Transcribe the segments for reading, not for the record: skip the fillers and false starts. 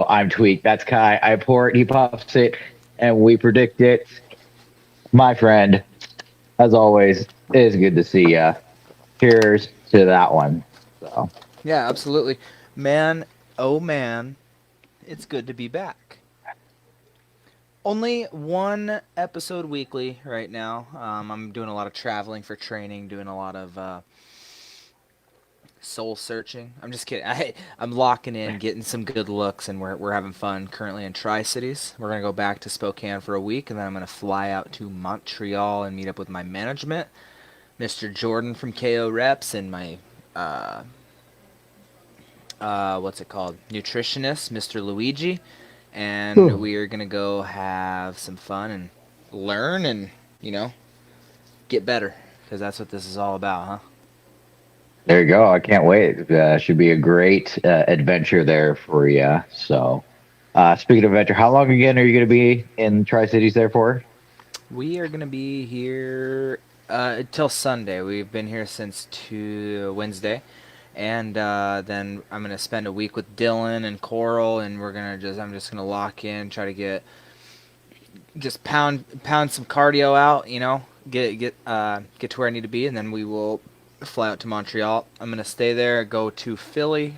I'm Tweak. That's Kai. I pour it, he puffs it, and we predict it. My friend, as always, it is good to see ya. Cheers to that one. So, Yeah, absolutely. Man, oh man, it's good to be back. Only one episode weekly right now. I'm doing a lot of traveling for training, doing a lot of soul searching. I'm just kidding. I'm locking in, getting some good looks, and we're having fun currently in Tri Cities. We're going to go back to Spokane for a week, and then I'm going to fly out to Montreal and meet up with my management, Mr. Jordan from KO Reps, and my what's it called? Nutritionist, Mr. Luigi, and whew, we are gonna go have some fun and learn and you know get better because that's what this is all about, huh? there you go. I can't wait. Should be a great adventure there for you. So, speaking of adventure, how long again are you going to be in Tri Cities there for? We are gonna be here until Sunday. We've been here since Wednesday, and then I'm gonna spend a week with Dylan and Coral, and I'm just gonna lock in, try to just pound some cardio out, get to where I need to be, and then we will fly out to Montreal. I'm gonna stay there, go to Philly.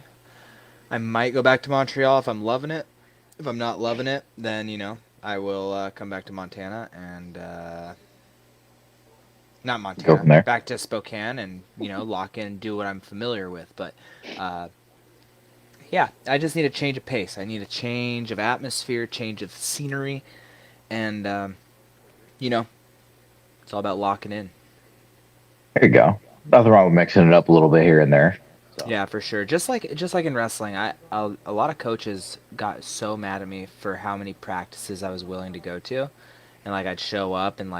I might go back to Montreal if I'm loving it. If I'm not loving it, then I will come back to Montana and not Go Montana, from there. back to Spokane and lock in and do what I'm familiar with. But uh, yeah, I just need a change of pace. I need a change of atmosphere, change of scenery, and you know it's all about locking in. There you go. Nothing wrong with mixing it up a little bit here and there. So, Yeah, for sure. Just like in wrestling, a lot of coaches got so mad at me for how many practices I was willing to go to, and like I'd show up and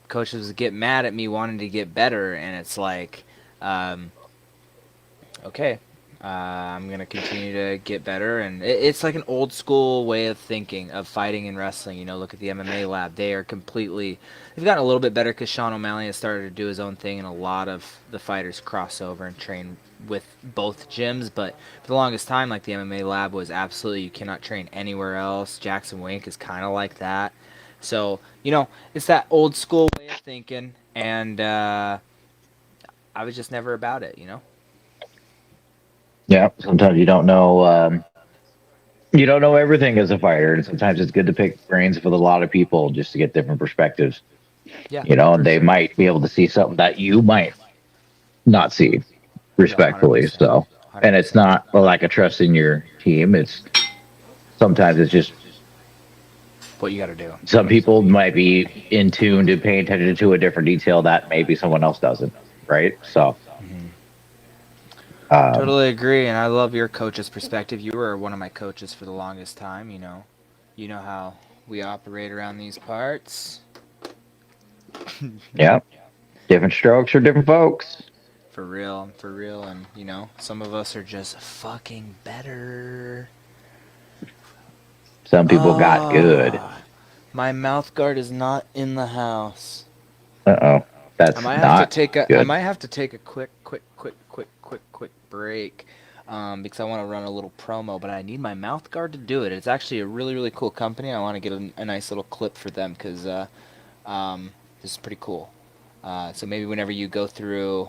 coaches would get mad at me wanting to get better, and it's like, um, okay, I'm gonna continue to get better, and it's like an old school way of thinking of fighting and wrestling. Look at the MMA lab; they've gotten a little bit better because Sean O'Malley has started to do his own thing, and a lot of the fighters cross over and train with both gyms. But for the longest time, like the MMA lab was absolutely you cannot train anywhere else. Jackson Wink is kind of like that. So it's that old school way of thinking, and I was just never about it. yeah, sometimes you don't know everything as a fighter, and sometimes it's good to pick brains with a lot of people just to get different perspectives. Yeah, And for they sure. might be able to see something that you might not see, Yeah, one hundred respectfully. percent, So, one hundred and it's percent. not a lack of trust in your team. It's sometimes it's just What you got to do. some people might be in tune to pay attention to a different detail that maybe someone else doesn't, right? So, um, Totally agree, and I love your coach's perspective. You were one of my coaches for the longest time. You know how we operate around these parts. yeah, different strokes for different folks. For real, and some of us are just fucking better. Some people got good. Ah, my mouth guard is not in the house. Oh, that's not I good. might have to take a quick break, because I want to run a little promo, but I need my mouth guard to do it. It's actually a really really cool company. I want to get a nice little clip for them because this is pretty cool. So maybe whenever you go through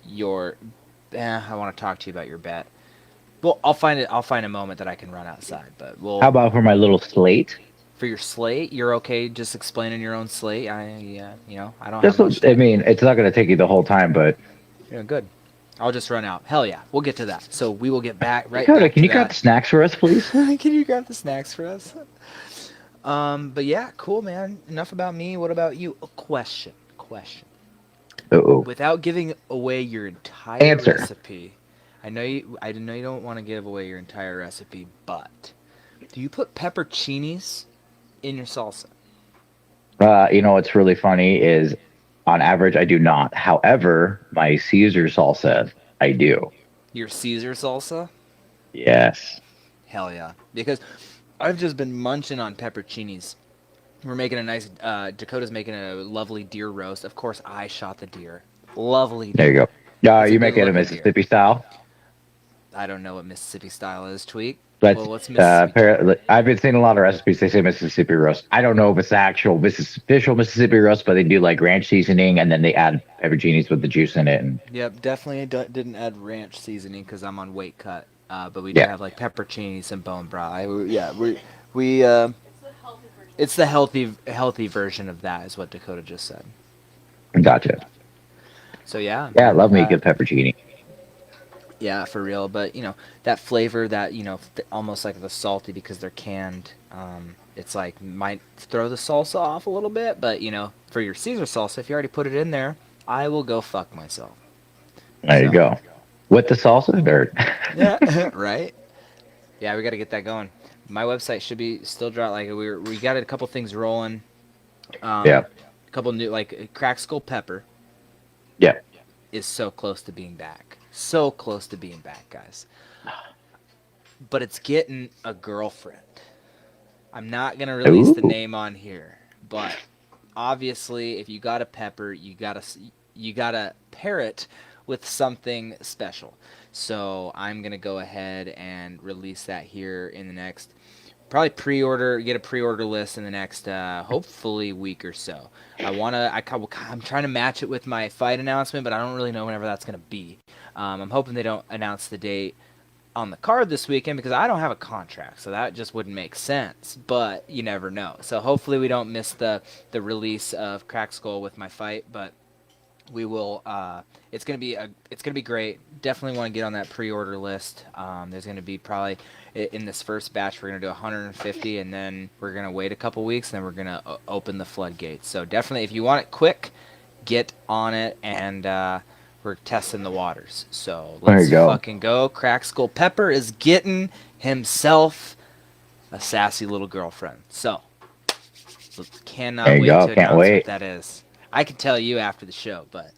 your, I want to talk to you about your bet. Well, I'll find it. I'll find a moment that I can run outside. But How we'll about for my little slate? for your slate. You're okay just explaining your own slate. I don't have Just, much I time. mean, it's not going to take you the whole time, but Good. I'll just run out. Hell yeah, we'll get to that. So we will get right Dakota, back can to you grab the that. snacks for us, please? Can you grab the snacks for us? But yeah, cool, man. Enough about me. What about you? A question. Question. Oh, Without giving away your entire answer. recipe, I know you don't want to give away your entire recipe, but do you put pepperoncinis in your salsa? What's really funny is on average, I do not. However, my Caesar salsa, I do. Your Caesar salsa? Yes. Hell yeah. Because I've just been munching on pepperoncinis. We're making a nice, Dakota's making a lovely deer roast. Of course, I shot the deer. Lovely There you deer. go. It's a You good make it a looking deer. Mississippi style. I don't know what Mississippi style is, Tweak. But Well, what's Mississippi dog? I've been seeing a lot of recipes. They say Mississippi roast. I don't know if it's the actual official Mississippi roast, but they do like ranch seasoning and then they add pepperoncinis with the juice in it. And Yep, definitely didn't add ranch seasoning because I'm on weight cut. But we do yeah, have like pepperoncinis and bone broth. Yeah, we it's the healthy version of that is what Dakota just said. gotcha. So yeah, Yeah, I man. love me a good pepperoni. Yeah, for real. But that flavor, that almost like the salty because they're canned. It's like might throw the salsa off a little bit, but for your Caesar salsa, if you already put it in there, I will go fuck myself. There you So go. With the salsa dirt. yeah, right. Yeah, we got to get that going. My website should be still dry. Like we got a couple things rolling. Yeah. A couple new like Crack Skull Pepper Yeah. is so close to being back. So close to being back, guys. But it's getting a girlfriend. I'm not gonna release the Ooh. name on here, but obviously, if you got a pepper, you gotta pair it with something special. So I'm gonna go ahead and release that here in the next, probably get a pre-order list in the next, hopefully week or so. I'm trying to match it with my fight announcement, but I don't really know whenever that's gonna be. I'm hoping they don't announce the date on the card this weekend because I don't have a contract, so that just wouldn't make sense. But you never know. So hopefully we don't miss the release of Crack Skull with my fight, but we will. It's gonna be great. Definitely want to get on that pre-order list. There's gonna be probably in this first batch we're gonna do 150, and then we're gonna wait a couple weeks, and then we're gonna open the floodgates. So definitely, if you want it quick, get on it, and we're testing the waters. So There you let's go. fucking go. Crack Skull Pepper is getting himself a sassy little girlfriend. So There cannot you wait go. to Can't announce what wait. that is. I can tell you after the show, but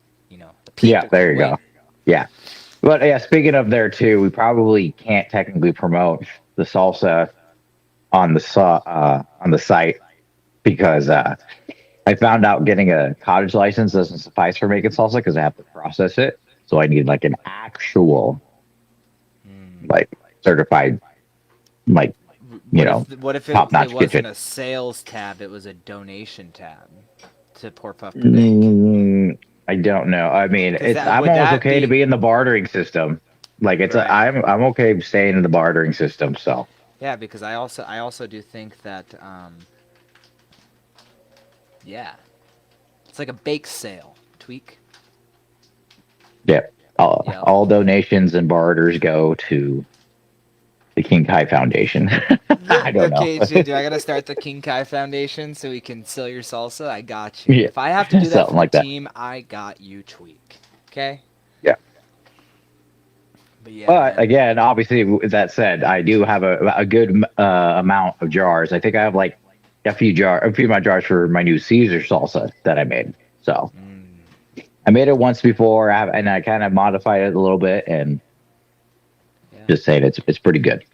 the Yeah, people there can you wait. go. Yeah. But yeah, speaking of there too, we probably can't technically promote the salsa on the site because I found out getting a cottage license doesn't suffice for making salsa because I have to process it. So I need like an actual like certified like What if what if top it notch kitchen. wasn't a sales tab? It was a donation tab to Poor Puff to Bake. I don't know. I mean, Because it's that I'm would almost that okay to be be in the bartering system. Like right? I'm okay staying in the bartering system. So Yeah, because I also do think that yeah, it's like a bake sale. Tweak. yeah, Yep. all donations and barters go to the King Kai Foundation. I don't know. Okay, dude, I gotta start the King Kai Foundation so we can sell your salsa. I got you. Yeah, If I have to do that for something the like that. team, I got you, Tweak. Okay. Yeah. But yeah, But man. again, obviously, with that said, I do have a good amount of jars. I think I have like a few of my jars for my new Caesar salsa that I made. So I made it once before, and I kind of modified it a little bit, and Yeah. just saying it's pretty good.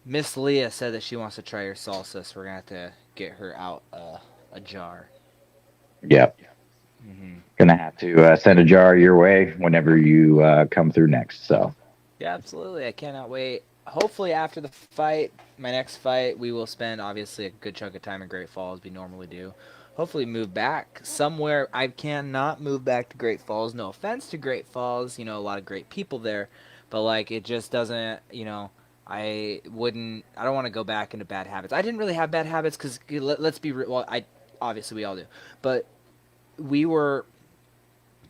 Miss Leah said that she wants to try your salsa, so we're gonna have to get her out a jar. Yeah, gonna have to send a jar your way whenever you come through next. So Yeah, absolutely. I cannot wait. Hopefully, after the fight, my next fight, we will spend obviously a good chunk of time in Great Falls, we normally do. Hopefully, move back somewhere. I cannot move back to Great Falls. No offense to Great Falls, a lot of great people there, but like it just doesn't. I wouldn't. I don't want to go back into bad habits. I didn't really have bad habits because let's be real. Well, I obviously we all do, but we were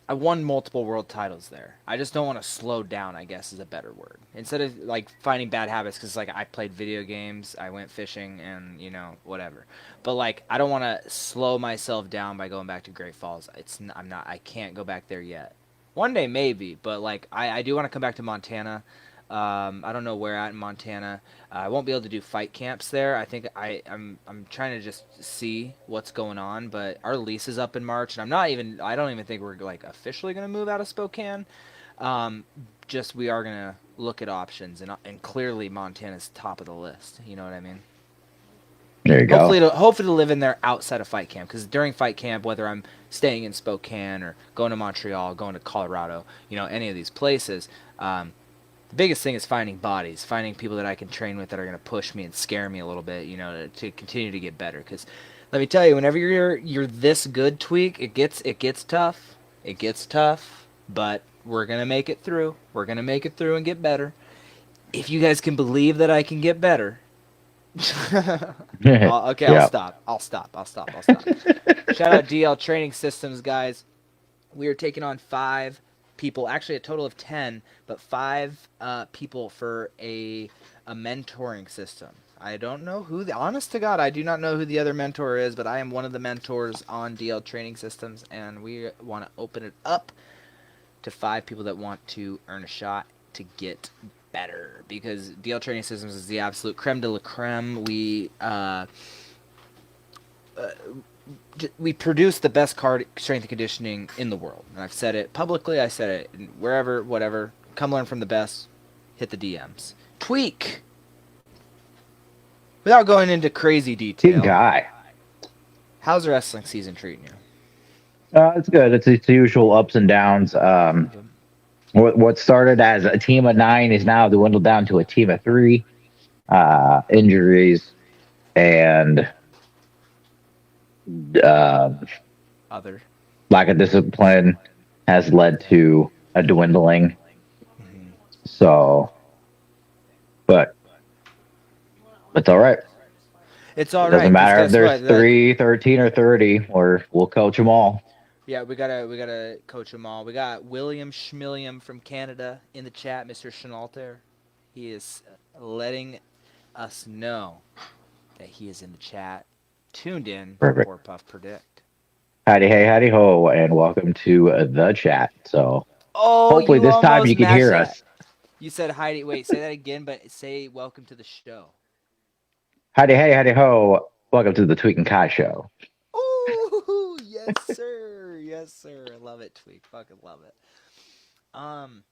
I won multiple world titles there. I just don't want to slow down, I guess is a better word. Instead of like finding bad habits cuz like I played video games, I went fishing and, whatever. But like I don't want to slow myself down by going back to Great Falls. I can't go back there yet. One day maybe, but like I do want to come back to Montana. I don't know where at in Montana. I won't be able to do fight camps there. I think I'm trying to just see what's going on. But our lease is up in March, and I don't even think we're like officially gonna move out of Spokane. Just we are gonna look at options, and clearly Montana's top of the list. You know what I mean? there you go. Hopefully to live in there outside of fight camp, because during fight camp, whether I'm staying in Spokane or going to Montreal, going to Colorado, any of these places. The biggest thing is finding bodies, finding people that I can train with that are going to push me and scare me a little bit, to continue to get better. Because let me tell you, whenever you're this good, Tweak, it gets tough. It gets tough, but we're gonna make it through. We're gonna make it through and get better. If you guys can believe that I can get better, okay, I'll Yeah. stop. I'll stop. I'll stop. I'll stop. Shout out DL Training Systems, guys. We are taking on 5 people, actually a total of 10, but 5 people for a mentoring system. I don't know honest to God, I do not know who the other mentor is, but I am one of the mentors on DL Training Systems, and we want to open it up to 5 people that want to earn a shot to get better, because DL Training Systems is the absolute creme de la creme. We produce the best card strength and conditioning in the world. And I've said it publicly. I said it wherever, whatever. Come learn from the best. Hit the DMs. Tweak. Without going into crazy Good detail, guy. how's the wrestling season treating you? It's good. It's the usual ups and downs. What started as a team of 9 is now dwindled down to a team of 3. Injuries and uh, Other. lack of discipline has led to a dwindling. So, but it's all right. It's all It right, doesn't because matter if guess there's what? 3, 13, or 30, or we'll coach them all. Yeah, we gotta coach them all. We got William Schmilliam from Canada in the chat, Mr. Chenalter. He is letting us know that he is in the chat, tuned in for Perfect. Poor Predict. Howdy, hey, howdy, ho, and welcome to the chat. So, Oh, hopefully you this time almost you can matched hear that. us. You said Heidi. Wait, say that again, but say welcome to the show. Howdy, hey, howdy, ho, welcome to the Tweak and Kai Show. Ooh, yes, sir. Yes, sir. I love it, Tweak. Fucking love it. Um,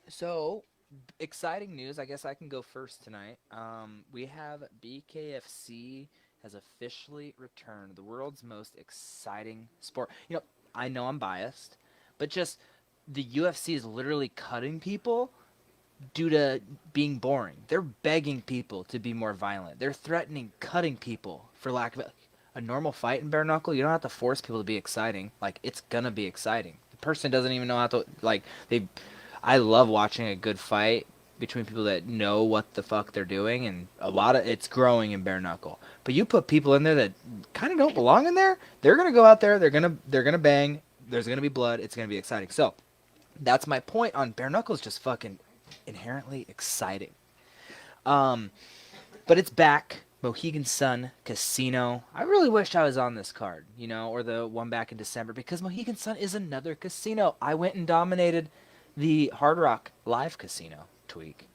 so exciting news. I guess I can go first tonight. We have BKFC has officially returned, the world's most exciting sport. I know I'm biased, but just the UFC is literally cutting people due to being boring. They're begging people to be more violent. They're threatening cutting people for lack of a normal fight in bare knuckle. You don't have to force people to be exciting. Like, it's gonna be exciting. The person doesn't even know how to, like, they. I love watching a good fight between people that know what the fuck they're doing, and a lot of it's growing in bare knuckle. But you put people in there that kind of don't belong in there, they're gonna go out there. They're gonna bang. There's gonna be blood. It's gonna be exciting. So that's my point on bare knuckles. Just fucking inherently exciting. Um, but it's back. Mohegan Sun Casino. I really wish I was on this card, or the one back in December, because Mohegan Sun is another casino. I went and dominated the Hard Rock Live Casino, Tweak.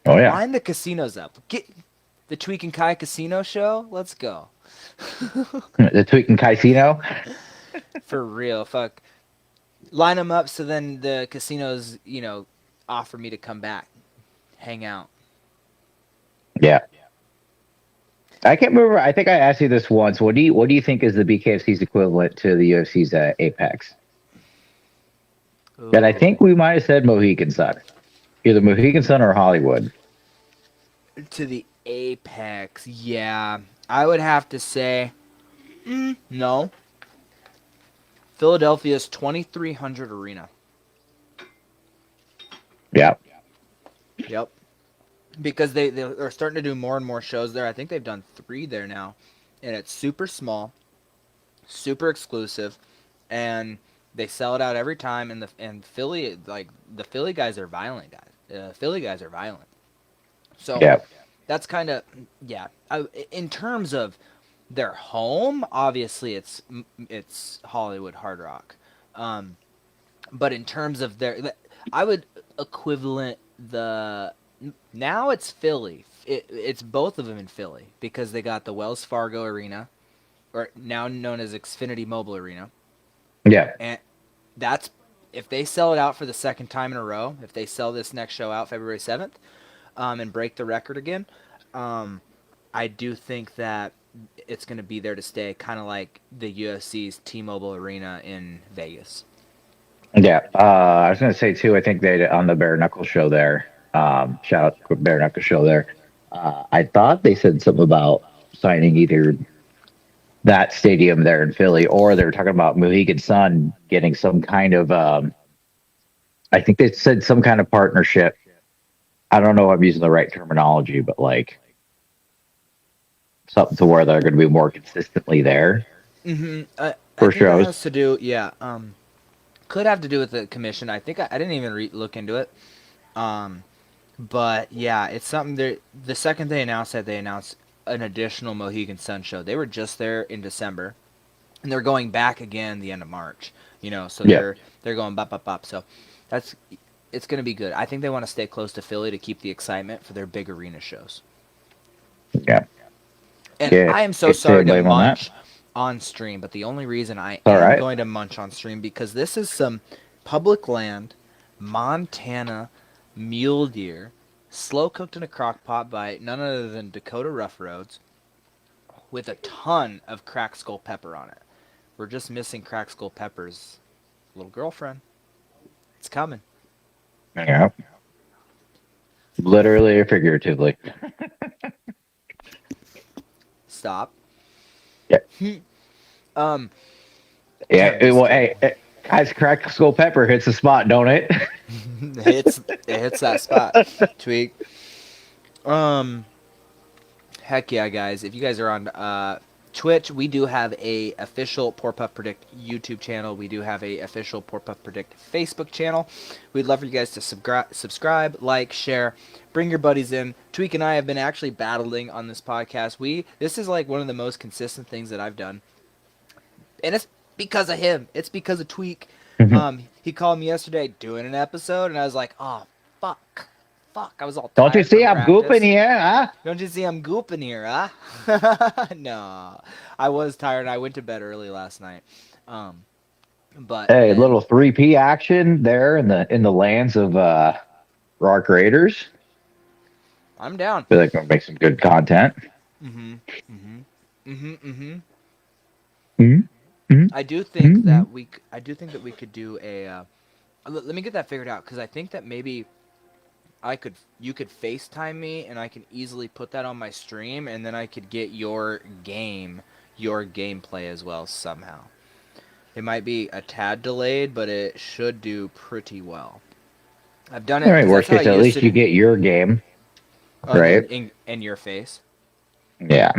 Oh, yeah. Line the casinos up. Get the Tweak and Kai Casino show. Let's go. The Tweak and Casino. For real. Fuck. Line them up so then the casinos, offer me to come back, hang out. Yeah. I can't remember. I think I asked you this once. What do you think is the BKFC's equivalent to the UFC's Apex? And I think we might have said Mohegan Sun. Either Mohegan Sun or Hollywood. To the Apex, yeah. I would have to say, no. Philadelphia's 2300 Arena. Yeah. Yep. Because they're starting to do more and more shows there. I think they've done 3 there now. And it's super small, super exclusive, and they sell it out every time. And Philly, like, the Philly guys are violent guys. Philly guys are violent. So Yeah. that's kind of, yeah. In terms of their home, obviously it's Hollywood Hard Rock. But in terms of I would equivalent now it's Philly. It's both of them in Philly, because they got the Wells Fargo Arena, or now known as Xfinity Mobile Arena. Yeah. And that's, if they sell it out for the second time in a row, if they sell this next show out February 7th, and break the record again, I do think that it's going to be there to stay, kind of like the UFC's T-Mobile Arena in Vegas. Yeah. I was gonna say too. I think they on the Bare Knuckle show there. Shout out to Bare Knuckle show there. I thought they said something about signing either that stadium there in Philly, or they were talking about Mohegan Sun getting some kind of. I think they said some kind of partnership. I don't know if I'm using the right terminology, but like something to where they're going to be more consistently there I for think that shows. has to do, yeah. Could have to do with the commission. I think I didn't even look into it. Um, but yeah, it's something. The second they announced that, they announced an additional Mohegan Sun show. They were just there in December, and they're going back again the end of March. So Yeah. they're going bop bop bop. So that's it's going to be good. I think they want to stay close to Philly to keep the excitement for their big arena shows. Yeah. And Yeah. I am so Can't say sorry to blame on that. munch on stream, but the only reason I All am right. going to munch on stream because this is some public land, Montana mule deer, slow cooked in a crock pot by none other than Dakota Rough Roads, with a ton of cracked skull pepper on it. We're just missing cracked skull pepper's little girlfriend. It's coming. Yeah. Literally or figuratively. Stop. Yeah. Um, Yeah. I'm just Well, kidding. hey, guys, crack skull pepper hits the spot, don't it? It hits that spot. Tweak. Um, Heck yeah, guys! If you guys are on Twitch, we do have a official Pour Puff Predict YouTube channel. We do have a official Pour Puff Predict Facebook channel. We'd love for you guys to subscribe, like, share, bring your buddies in. Tweak and I have been actually battling on this podcast. This is like one of the most consistent things that I've done, and it's because of him. It's because of Tweak. He called me yesterday doing an episode, and I was like, oh fuck. Fuck, I was all Don't you tired see from I'm gooping practice. here, huh? Don't you see I'm gooping here, huh? No, I was tired. I went to bed early last night. Um, but Hey, then little 3P action there in the lands of Rock Raiders. I'm down. Feel like we'll make some good content. Mhm. Mhm. Mhm. Mhm. Mm-hmm. I do think Mm-hmm. that we could do a. Let me get that figured out because I think that maybe you could FaceTime me and I can easily put that on my stream and then I could get your gameplay as well somehow. It might be a tad delayed, but it should do pretty well. I've done All it right, because that's worst how I case, at used to least you do. get your game, In, right? in your face, Yeah.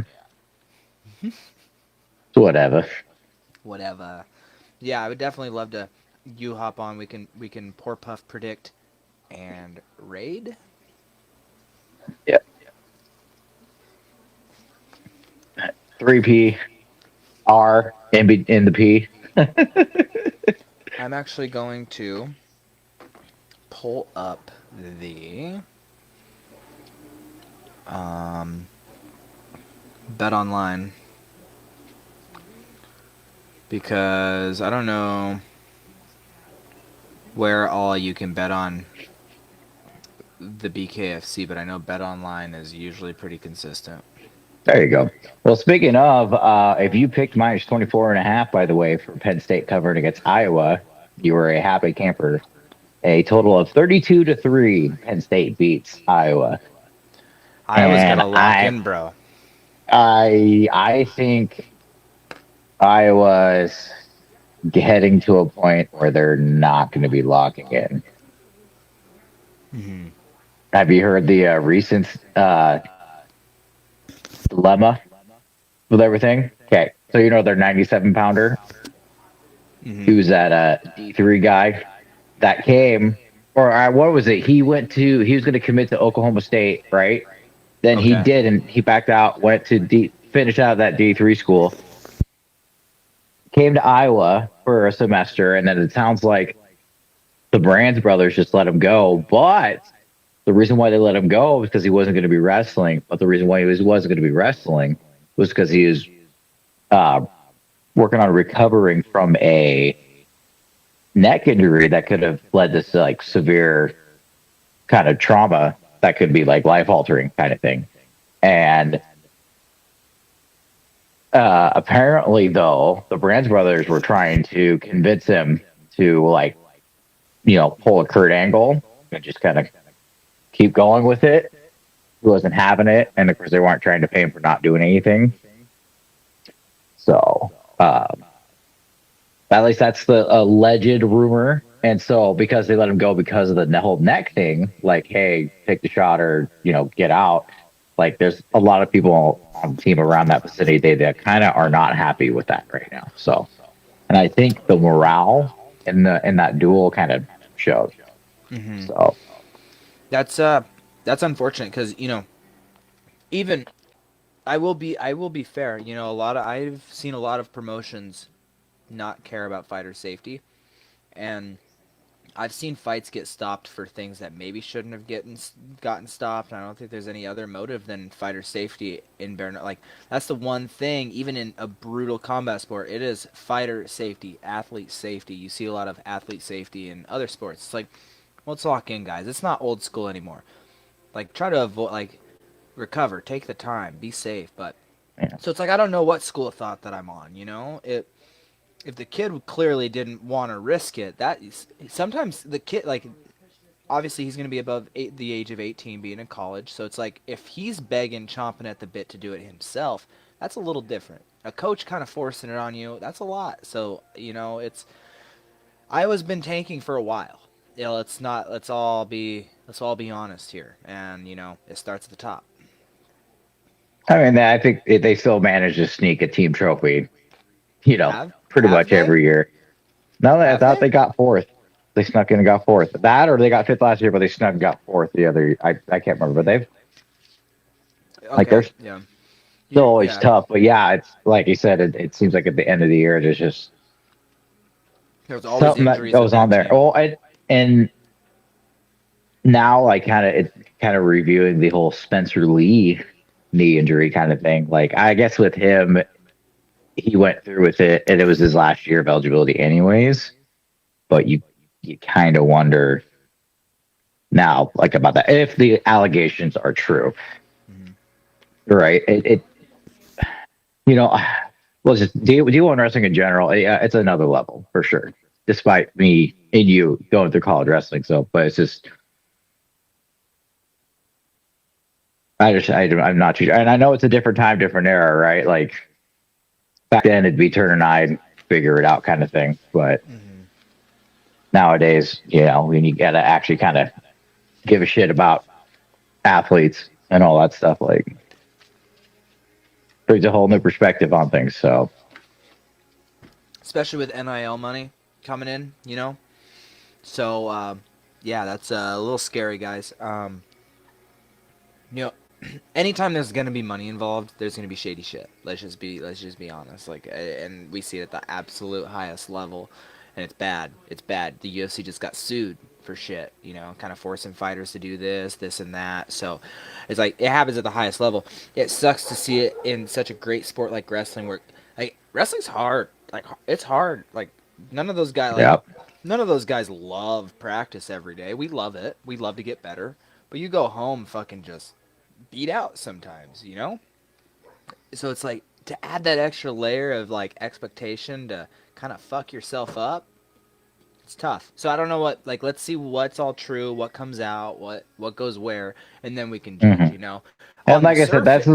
Whatever. whatever. Yeah, I would definitely love to. You hop on. We can pour puff predict and raid. Yeah. 3P R in the P. I'm actually going to pull up the bet online because I don't know where all you can bet on the BKFC, but I know bet online is usually pretty consistent. There you go. Well, speaking of, if you picked minus 24.5, by the way, for Penn State covering against Iowa, you were a happy camper. A total of 32-3, Penn State beats Iowa. I was And gonna lock in, bro. I think Iowa's heading to a point where they're not going to be locking in. Mm-hmm. Have you heard the recent dilemma with everything? Okay, so you know their 97-pounder, Mm-hmm. who's that D3 guy that came, or what was it? He was going to commit to Oklahoma State, right? Then he Okay. didn't. He backed out, went to finish out of that D3 school, came to Iowa for a semester, and then it sounds like the Brands brothers just let him go. But the reason why they let him go was because he wasn't going to be wrestling. But the reason why wasn't going to be wrestling was because he was uh, working on recovering from a neck injury that could have led to like severe kind of trauma that could be like life altering kind of thing. And apparently, though, the Brands brothers were trying to convince him to like pull a Kurt Angle and just kind of keep going with it. He wasn't having it, and of course they weren't trying to pay him for not doing anything. So at least that's the alleged rumor. And so because they let him go because of the whole neck thing, like, hey, take the shot or get out. Like, there's a lot of people on the team around that vicinity that kind of are not happy with that right now. So, and I think the morale in that duel kind of showed. Hmm. So That's unfortunate because even I will be fair. I've seen a lot of promotions not care about fighter safety, and I've seen fights get stopped for things that maybe shouldn't have gotten stopped. And I don't think there's any other motive than fighter safety in bare. Like, that's the one thing, even in a brutal combat sport, it is fighter safety, athlete safety. You see a lot of athlete safety in other sports. It's like, well, let's lock in, guys. It's not old school anymore. Like, try to avoid, like, recover, take the time, be safe. But yeah. so it's like, I don't know what school of thought that I'm on. If the kid clearly didn't want to risk it, sometimes the kid, like, obviously he's going to be above the age of 18 being in college, so it's like if he's begging, chomping at the bit to do it himself, that's a little different. A coach kind of forcing it on you, that's a lot. So it's Iowa's been tanking for a while. Let's all be honest here, and it starts at the top. I mean, I think they still managed to sneak a team trophy, Have pretty have much they? every year. No, I Have thought they? they got fourth. They snuck in and got fourth. That, or they got fifth last year, but they snuck and got fourth the other. I can't remember, but they've like they're Okay, yeah. still always Yeah. tough. But yeah, it's like you said. It seems like at the end of the year, there's just There's always something that injuries with goes on that there. team. Oh, and now I kind of reviewing the whole Spencer Lee knee injury kind of thing. Like, I guess with him, he went through with it, and it was his last year of eligibility, anyways. But you kind of wonder now, like, about that, if the allegations are true, Hmm. right? You know, well, just D1 wrestling in general, it's another level for sure. Despite me and you going through college wrestling, so, but it's just, I'm not too, and I know it's a different time, different era, right? Like, back then it'd be turn an eye and figure it out kind of thing, but Hmm. nowadays, when you gotta actually kind of give a shit about athletes and all that stuff, like, brings a whole new perspective on things. So, Especially with NIL money coming in, So, yeah, that's a little scary, guys. You know, anytime there's gonna be money involved, there's gonna be shady shit. Let's just be honest. Like, and we see it at the absolute highest level, and it's bad. It's bad. The UFC just got sued for shit. Kind of forcing fighters to do this, and that. So, it's like it happens at the highest level. It sucks to see it in such a great sport like wrestling, where like wrestling's hard. Like, it's hard. Like, none of those guys like yeah. none of those guys love practice every day. We love it. We love to get better. But you go home fucking just beat out sometimes. So it's like to add that extra layer of like expectation to kind of fuck yourself up. It's tough. So I don't know let's see what's all true, what comes out, what goes where, and then we can Hmm. judge. And On the like I said, surface,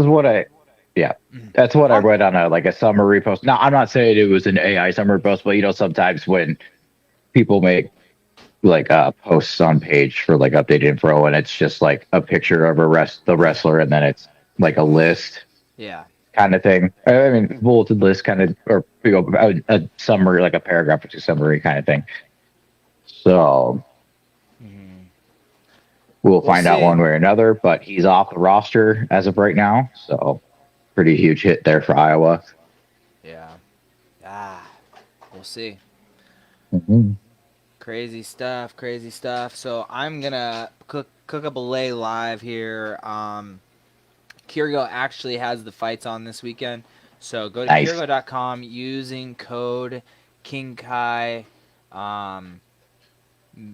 yeah, that's what I on read on a summary post. Now, I'm not saying it was an AI summary post, but sometimes when people make like posts on page for like updated info, and it's just like a picture of the wrestler, and then it's like a list yeah. kind of thing. I mean, bulleted list kind of, or a summary, like a paragraph or two summary kind of thing. So Hmm. we'll We'll find out see. one way or another. But he's off the roster as of right now, so pretty huge hit there for Iowa. Yeah. Ah, we'll see. Mm-hmm. Crazy stuff, crazy stuff. So I'm gonna cook up a lay live here. Kirgo actually has the fights on this weekend. So go to Nice. Kirgo.com using code King Kai. Um,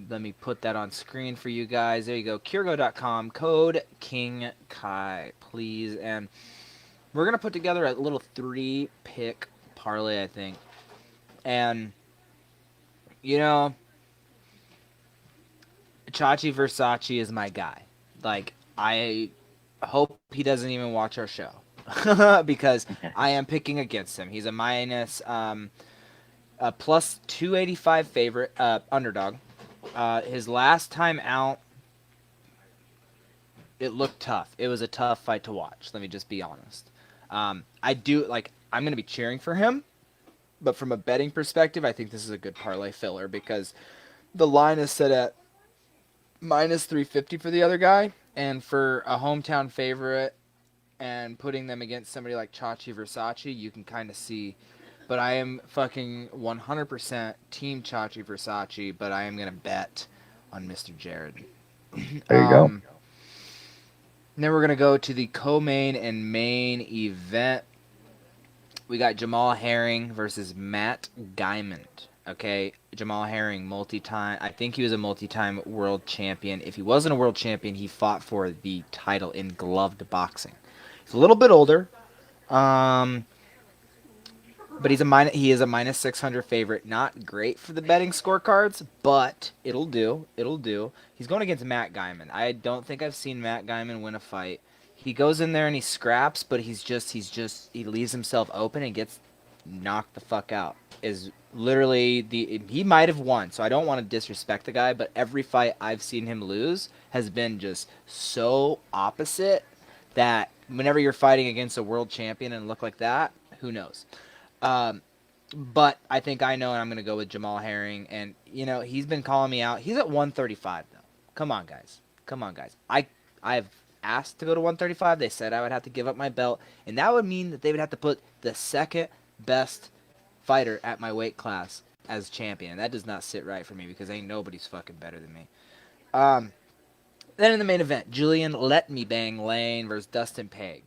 Let me put that on screen for you guys. There you go. Kirgo.com, code King Kai, please. And we're going to put together a little 3-pick parlay, I think. And, you know, Chachi Versace is my guy. Like, I hope he doesn't even watch our show because I am picking against him. He's a plus 285 favorite underdog. His last time out, it looked tough. It was a tough fight to watch. Let me just be honest. I do like. I'm gonna be cheering for him, but from a betting perspective, I think this is a good parlay filler because the line is set at minus 350 for the other guy, and for a hometown favorite and putting them against somebody like Chachi Versace, you can kind of see. But I am fucking 100% team Chachi Versace, but I am gonna bet on Mr. Jared. There you go. Then we're gonna go to the co-main and main event. We got Jamal Herring versus Matt Gaiman. Okay, Jamal Herring, multi-time. I think he was a multi-time world champion. If he wasn't a world champion, he fought for the title in gloved boxing. He's a little bit older, but he is a minus 600 favorite. Not great for the betting scorecards, but it'll do. It'll do. He's going against Matt Gaiman. I don't think I've seen Matt Gaiman win a fight. He goes in there and he scraps, but he leaves himself open and gets knocked the fuck out. Is literally he might have won, so I don't want to disrespect the guy, but every fight I've seen him lose has been just so opposite that whenever you're fighting against a world champion and look like that, who knows? But I think I know, and I'm going to go with Jamal Herring. And, he's been calling me out. He's at 135, though. Come on, guys. I've asked to go to 135. They said I would have to give up my belt. And that would mean that they would have to put the second best fighter at my weight class as champion. And that does not sit right for me because ain't nobody's fucking better than me. Then in the main event, Julian Let Me Bang Lane versus Dustin Peg.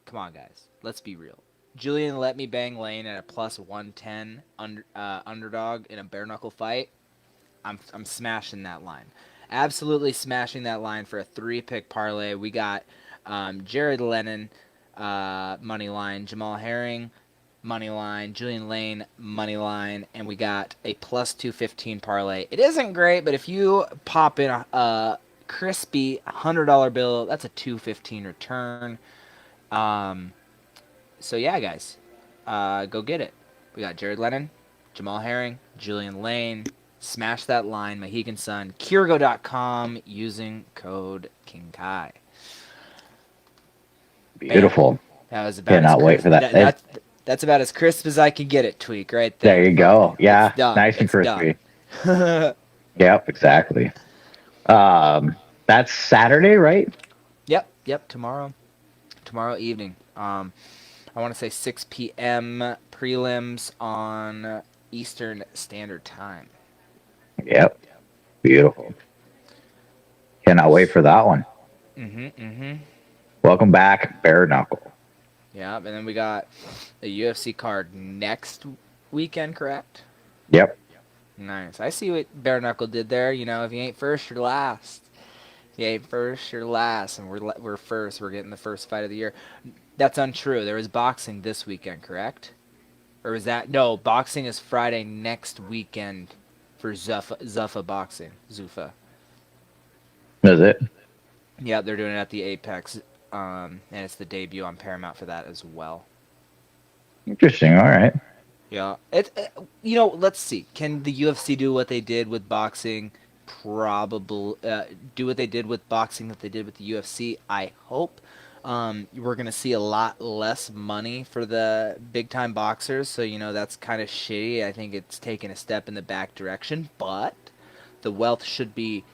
Come on, guys. Let's be real. Julian Let Me Bang Lane at a plus 110 underdog in a bare knuckle fight. I'm smashing that line. Absolutely smashing that line for a 3-pick parlay. We got Jared Lennon money line, Jamal Herring money line, Julian Lane money line, and we got a plus 215 parlay. It isn't great, but if you pop in a crispy $100 bill, that's a 215 return. So yeah, guys, go get it. We got Jared Lennon, Jamal Herring, Julian Lane. Smash that line, Mohegan Sun. Kirgo.com using code King Kai. Beautiful. Bam. That was about. Cannot wait for that. That's about as crisp as I can get it. Tweak right there. There you go. Yeah, nice and crispy. Yep, exactly. That's Saturday, right? Yep. Tomorrow evening. I want to say 6 p.m. prelims on Eastern Standard Time. Yep. Beautiful. Cannot wait for that one. Welcome back, Bare Knuckle. Yeah, and then we got a UFC card next weekend, correct? Yep. Nice. I see what Bare Knuckle did there. If you ain't first, you're last. If you ain't first, you're last, and we're first. We're getting the first fight of the year. That's untrue. There is boxing this weekend, correct? Or is that... No, boxing is Friday next weekend for Zuffa Boxing. Zuffa. Is it? Yeah, they're doing it at the Apex, and it's the debut on Paramount for that as well. Interesting. All right. Yeah. Let's see. Can the UFC do what they did with boxing? Probably do what they did with boxing that they did with the UFC. I hope. We're going to see a lot less money for the big-time boxers, so, that's kind of shitty. I think it's taken a step in the back direction, but the wealth should be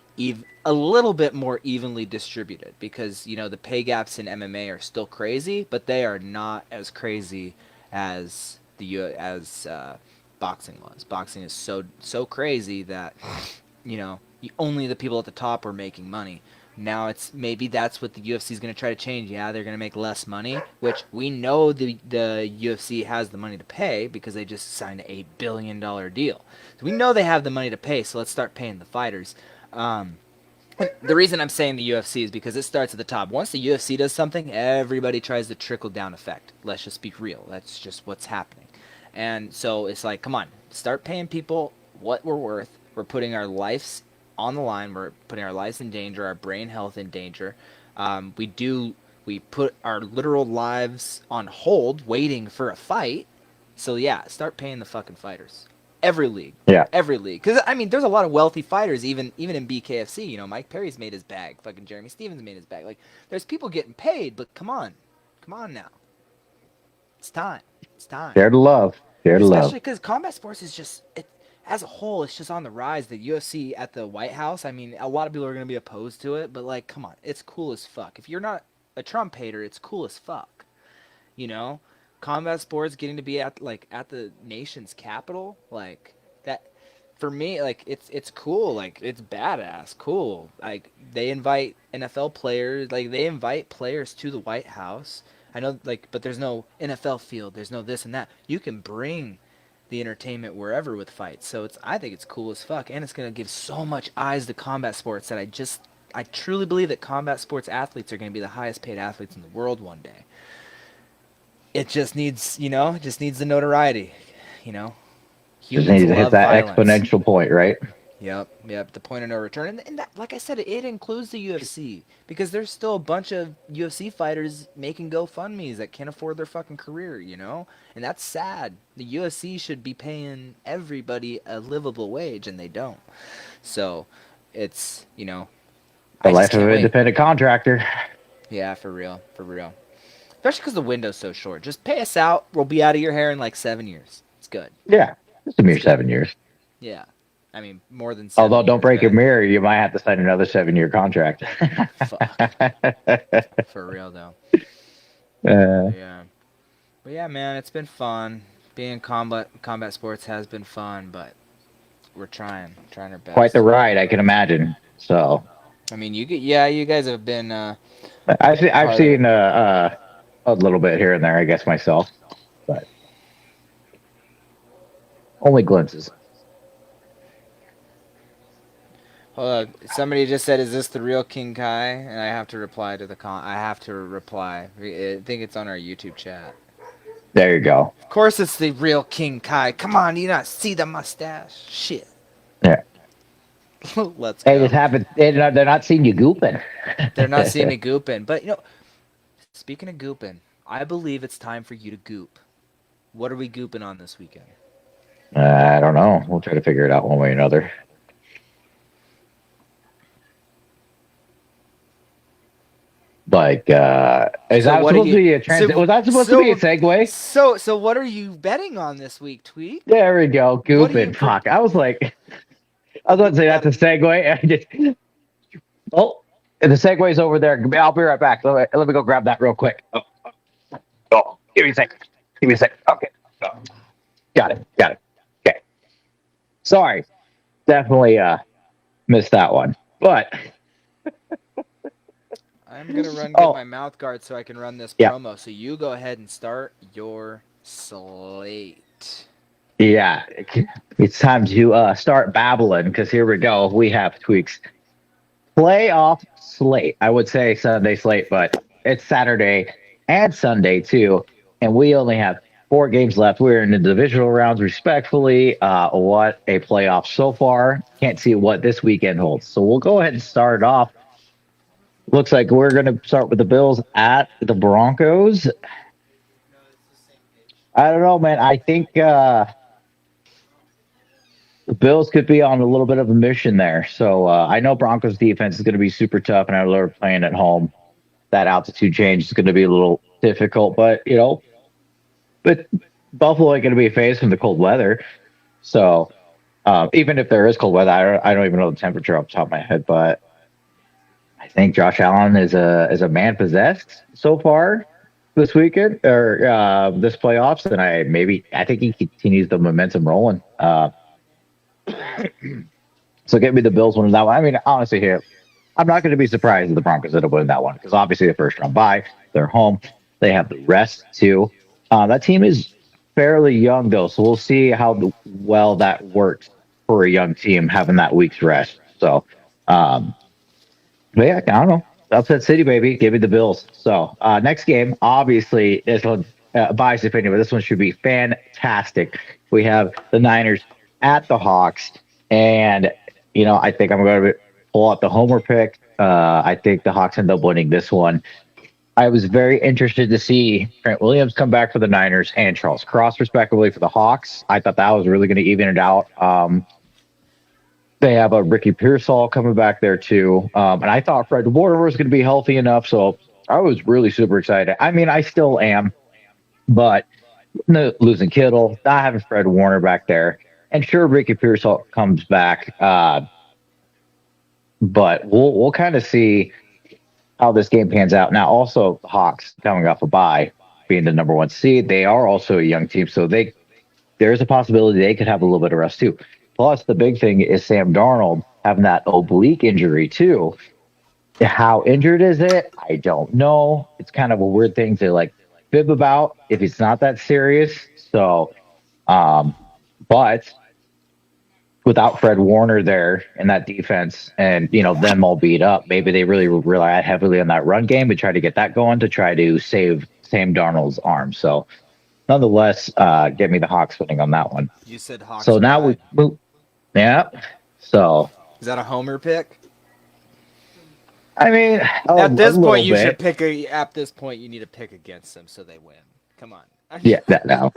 a little bit more evenly distributed because, the pay gaps in MMA are still crazy, but they are not as crazy as boxing was. Boxing is so crazy that, only the people at the top are making money. Now maybe that's what the UFC is going to try to change. Yeah, they're going to make less money, which we know the UFC has the money to pay because they just signed a $1 billion deal. So we know they have the money to pay, so let's start paying the fighters. The reason I'm saying the UFC is because it starts at the top. Once the UFC does something, everybody tries the trickle-down effect. Let's just be real. That's just what's happening. And so it's like, come on, start paying people what we're worth. We're putting our lives on the line. We're putting our lives in danger, our brain health in danger. We put our literal lives on hold, waiting for a fight. So yeah, start paying the fucking fighters. Every league, Yeah. every league. Because I mean, there's a lot of wealthy fighters, even in BKFC. You know, Mike Perry's made his bag. Fucking Jeremy Stevens made his bag. Like, there's people getting paid, but come on now. It's time. It's time. Share the love. Share the love. Especially because combat sports is just, as a whole, it's just on the rise. The UFC at the White House, I mean, a lot of people are going to be opposed to it, but, like, come on. It's cool as fuck. If you're not a Trump hater, it's cool as fuck. You know? Combat sports getting to be at the nation's capital, like, that, for me, like, it's cool. Like, it's badass. Cool. Like, they invite NFL players. Like, they invite players to the White House. I know, like, but there's no NFL field. There's no this and that. You can bring the entertainment wherever with fights. So I think it's cool as fuck, and it's gonna give so much eyes to combat sports that I truly believe that combat sports athletes are gonna be the highest paid athletes in the world one day. It just needs, the notoriety, Humans Just need to hit love that violence. exponential point, right? Yep. The point of no return, and that, like I said, it includes the UFC, because there's still a bunch of UFC fighters making GoFundmes that can't afford their fucking career, and that's sad. The UFC should be paying everybody a livable wage, and they don't. So, it's The life of an independent contractor. Yeah, for real. Especially because the window's so short. Just pay us out. We'll be out of your hair in like 7 years. It's good. Yeah, just a mere 7 years. Yeah. I mean, more than 7 Although, don't years, break man. a mirror, you might have to sign another 7-year contract. Fuck. For real, though. Yeah. But yeah, man, it's been fun. Being in combat sports has been fun, but we're trying our best. Quite the ride, I can imagine. So, I mean, you guys have been. I've seen a little bit here and there, I guess, myself, but only glimpses. Somebody just said, "Is this the real King Kai?" And I have to reply to I think it's on our YouTube chat. There you go. Of course, it's the real King Kai. Come on, do you not see the mustache? Shit. Yeah. Let's go. They just haven't. They're not seeing you gooping. They're not seeing me gooping. But speaking of gooping, I believe it's time for you to goop. What are we gooping on this weekend? I don't know. We'll try to figure it out one way or another. Like, is that supposed to be a transit? Was that supposed to be a segue? So what are you betting on this week, Tweet? There we go. Gooping. Fuck. I was about to say that's a segue. And the segue's over there. I'll be right back. Let me go grab that real quick. Oh, give me a sec. Okay. Got it. Okay. Sorry. Definitely missed that one. But I'm going to get my mouth guard so I can run this promo. So you go ahead and start your slate. Yeah. It's time to start babbling, because here we go. We have Tweak's playoff slate. I would say Sunday slate, but it's Saturday and Sunday too. And we only have 4 games left. We're in the divisional rounds, respectfully. What a playoff so far. Can't see what this weekend holds. So we'll go ahead and start off. Looks like we're going to start with the Bills at the Broncos. I don't know, man. I think the Bills could be on a little bit of a mission there. So I know Broncos defense is going to be super tough, and I know they're playing at home. That altitude change is going to be a little difficult, but Buffalo ain't going to be phased from the cold weather. So even if there is cold weather, I don't even know the temperature off the top of my head, but I think Josh Allen is a man possessed so far this weekend or this playoffs, and I think he continues the momentum rolling. So get me the Bills winning that one. I mean, honestly, here I'm not going to be surprised if the Broncos end up winning that one, because obviously the first round bye, they're home, they have the rest too. That team is fairly young though, so we'll see how well that works for a young team having that week's rest. So. But yeah, I don't know. Upset City, baby. Give me the Bills. So next game, obviously, this one, biased opinion, but this one should be fantastic. We have the Niners at the Hawks, and I think I'm going to pull out the homer pick. I think the Hawks end up winning this one. I was very interested to see Trent Williams come back for the Niners and Charles Cross, respectively, for the Hawks. I thought that was really going to even it out. They have a Ricky Pearsall coming back there too, and I thought Fred Warner was going to be healthy enough, so I was really super excited. I mean, I still am, but losing Kittle, not having Fred Warner back there, and sure, Ricky Pearsall comes back, but we'll kind of see how this game pans out. Now, also the Hawks coming off a bye, being the number one seed, they are also a young team, so there's a possibility they could have a little bit of rest too. Plus, the big thing is Sam Darnold having that oblique injury too. How injured is it? I don't know. It's kind of a weird thing to like fib about if it's not that serious. So, but without Fred Warner there in that defense and, them all beat up, maybe they really rely heavily on that run game and try to get that going to try to save Sam Darnold's arm. So, nonetheless, get me the Hawks winning on that one. You said Hawks. So now we move. Yeah. So. Is that a homer pick? I mean, at this point, you should pick At this point, you need to pick against them so they win. Come on. Yeah, that now.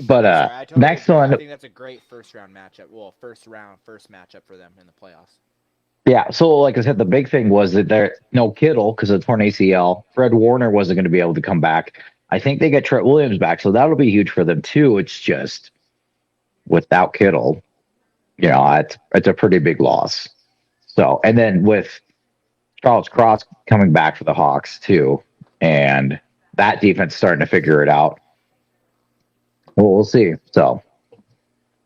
But next one, I think that's a great first matchup. Well, first matchup for them in the playoffs. Yeah, so like I said, the big thing was that there no Kittle because of torn ACL. Fred Warner wasn't going to be able to come back. I think they get Trent Williams back, so that'll be huge for them too. It's just without Kittle, it's a pretty big loss. So, and then with Charles Cross coming back for the Hawks too, and that defense starting to figure it out. Well, we'll see. So,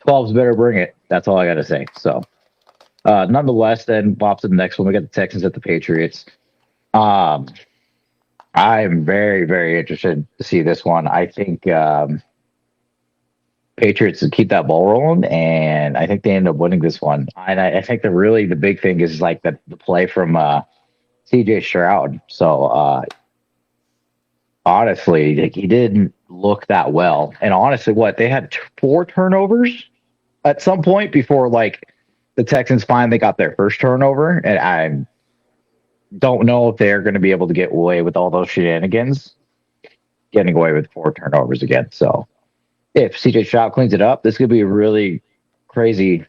12's better bring it. That's all I got to say. So, nonetheless, then we'll to the next one. We got the Texans at the Patriots. I'm very, very interested to see this one. I think Patriots keep that ball rolling, and I think they end up winning this one. And I think the big thing is like the play from CJ Stroud. So honestly, like, he didn't look that well. And honestly, they had 4 turnovers at some point before like the Texans finally got their first turnover, and I don't know if they're going to be able to get away with all those shenanigans, getting away with 4 turnovers again. So if CJ Stroud cleans it up, this could be a really crazy,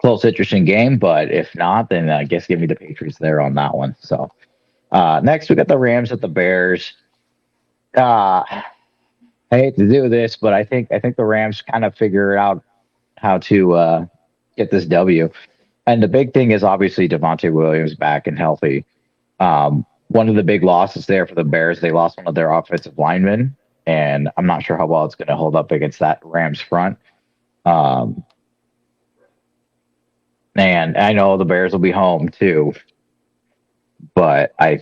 close, interesting game. But if not, then I guess give me the Patriots there on that one. So next, we got the Rams at the Bears. I hate to do this, but I think the Rams kind of figure out how to get this W. And the big thing is obviously Devontae Williams back and healthy. One of the big losses there for the Bears, they lost one of their offensive linemen, and I'm not sure how well it's going to hold up against that Rams front. And I know the Bears will be home too, but I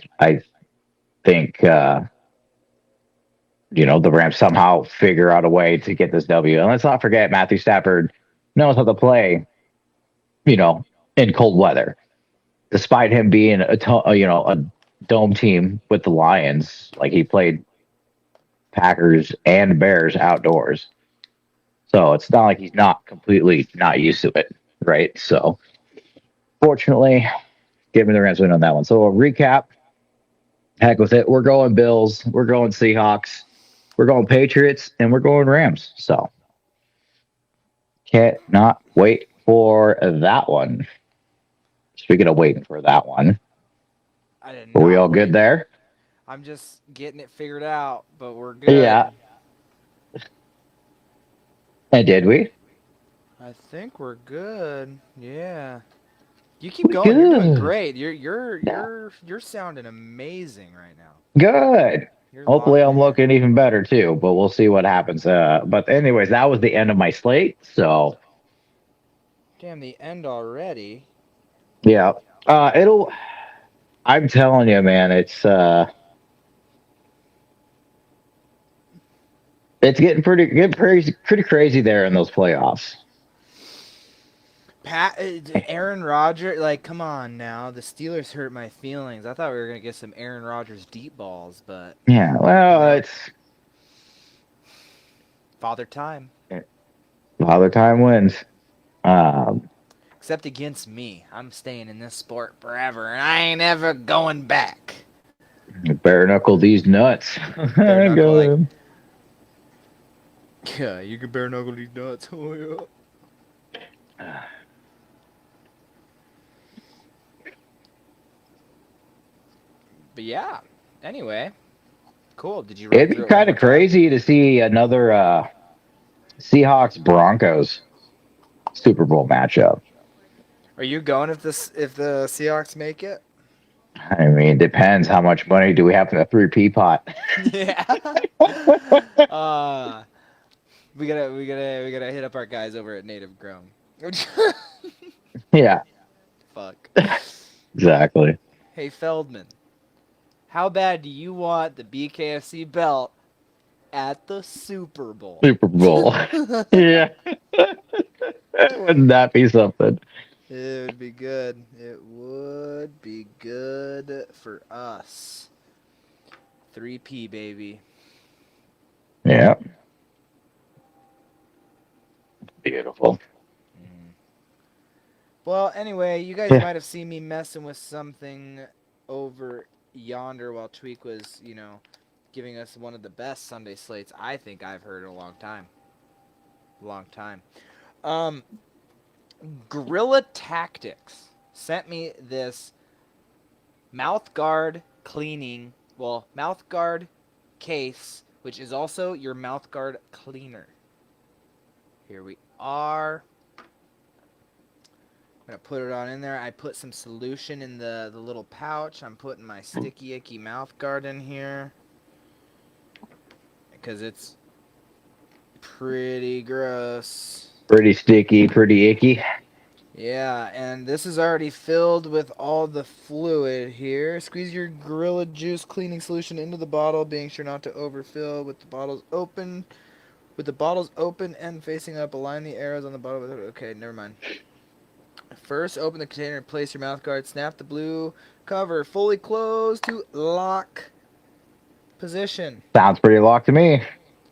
think the Rams somehow figure out a way to get this W. And let's not forget Matthew Stafford knows how to play, in cold weather, despite him being a dome team with the Lions. Like, he played Packers and Bears outdoors. So it's not like he's not completely not used to it, right? So fortunately, give me the Rams win on that one. So a recap, heck with it. We're going Bills, we're going Seahawks, we're going Patriots, and we're going Rams. So can't not wait for that one. Speaking of waiting for that one, are we all good there? I'm just getting it figured out, but we're good. Yeah. And did we? I think we're good. Yeah. You keep going. Good. You're doing great. You're sounding amazing right now. Good. Hopefully I'm looking even better too, but we'll see what happens. But anyways, that was the end of my slate. So damn, the end already. Yeah. I'm telling you, man, it's getting pretty crazy there in those playoffs. Aaron Rodgers, like, come on now. The Steelers hurt my feelings. I thought we were going to get some Aaron Rodgers deep balls, but... Yeah, well, it's... Father time. Father time wins. Um, Except against me. I'm staying in this sport forever, and I ain't ever going back. bare knuckle these nuts. Bare knuckle, Go like, ahead. yeah, you can bare knuckle these nuts. Oh, yeah. But yeah, anyway, cool. Did you run It'd be through it one kind more of time? crazy to see another Seahawks Broncos Super Bowl matchup. Are you going if the Seahawks make it? I mean, it depends how much money do we have in the 3P pot. Yeah. uh, we gotta hit up our guys over at Native Grown. Yeah, Fuck. exactly. Hey Feldman, how bad do you want the BKFC belt at the Super Bowl? Super Bowl. Yeah. Wouldn't that be something? It would be good. It would be good for us. 3P, baby. Yeah. Beautiful. Mm. Well, anyway, you guys Yeah. might have seen me messing with something over yonder while Tweak was, giving us one of the best Sunday slates I think I've heard in a long time. Long time. Um, Gorilla Tactics sent me this mouth guard cleaning, mouth guard case, which is also your mouth guard cleaner. Here we are. I'm going to put it on in there. I put some solution in the little pouch. I'm putting my sticky icky mouth guard in here because it's pretty gross. Pretty sticky, pretty icky. Yeah, and this is already filled with all the fluid here. Squeeze your Gorilla Juice cleaning solution into the bottle, being sure not to overfill with the bottles open. With the bottles open and facing up, align the arrows on the bottom. Okay, never mind. First, open the container and place your mouth guard. Snap the blue cover fully closed to lock position. Sounds pretty locked to me.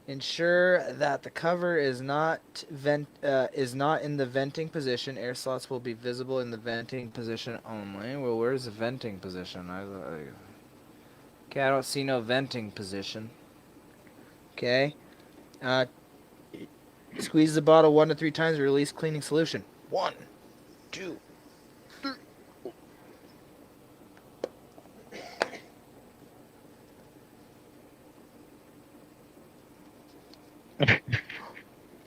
Ensure that the cover is not in the venting position. Air slots will be visible in the venting position only. Well, where's the venting position? Okay, I don't see no venting position. Okay. Squeeze the bottle 1 to 3 times to release cleaning solution. 1, 2, 3.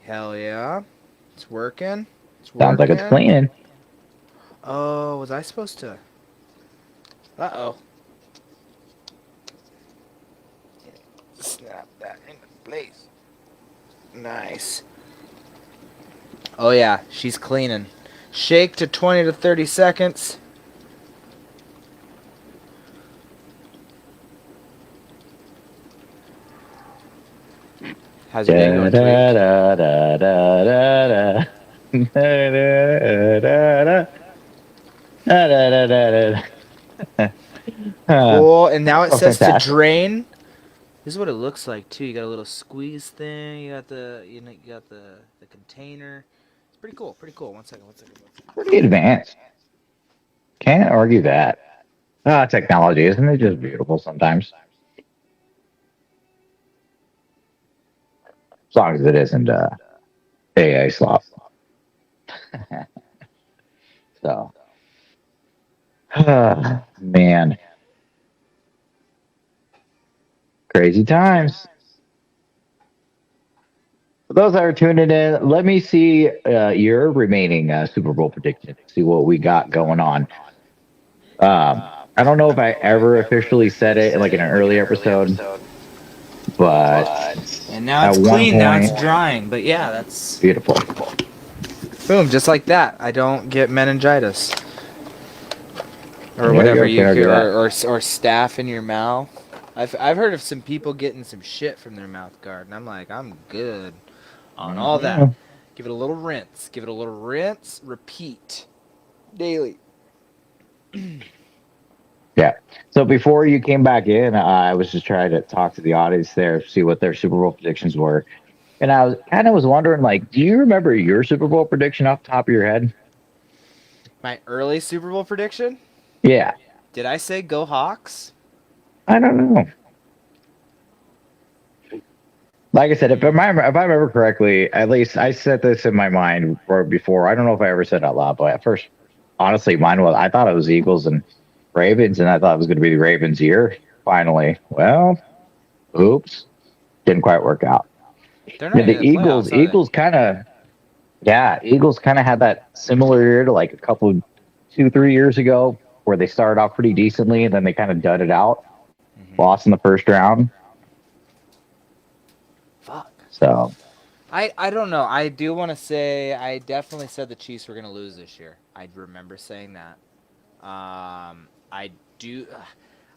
Hell yeah. It's working. It's working. Sounds like it's cleaning. Oh, was I supposed to? Uh-oh. Snap that into place. Nice. Oh yeah, she's cleaning. Shake to 20 to 30 seconds. How's your day going, Tweak? Cool, and now it says to drain. This is what it looks like too. You got a little squeeze thing. You got the container. It's pretty cool. Pretty cool. One second. Pretty advanced. Can't argue that. Technology, isn't it just beautiful sometimes? As long as it isn't AA slop. So, man, crazy times. For those that are tuning in, let me see your remaining Super Bowl prediction. See what we got going on. I don't know if I ever officially said it like in an early episode, but And now at it's one clean. Now it's point, drying. But yeah, that's beautiful. boom, just like that. I don't get meningitis or Yeah, whatever you can't argue that. or staph in your mouth. I've heard of some people getting some shit from their mouth guard, and I'm like, I'm good on all that. Give it a little rinse. Give it a little rinse. Repeat daily. Yeah. So before you came back in, I was just trying to talk to the audience there, see what their Super Bowl predictions were. And I was wondering, like, do you remember your Super Bowl prediction off the top of your head? My early Super Bowl prediction? Yeah, Did I say go Hawks? I don't know. Like I said, if I remember correctly, at least I said this in my mind before. I don't know if I ever said it out loud, but at first, honestly, mine was I thought it was Eagles and Ravens, and I thought it was going to be the Ravens' year. Finally, well, oops, didn't quite work out. They're not Yeah, even the in the playoffs, are they? Eagles kind of, yeah, Eagles kind of had that similar year to like a couple, 2, 3 years ago, where they started off pretty decently, and then they kind of dudded out, Mm-hmm. lost in the first round. Fuck. So I don't know. I do want to say I definitely said the Chiefs were going to lose this year. I remember saying that. I do.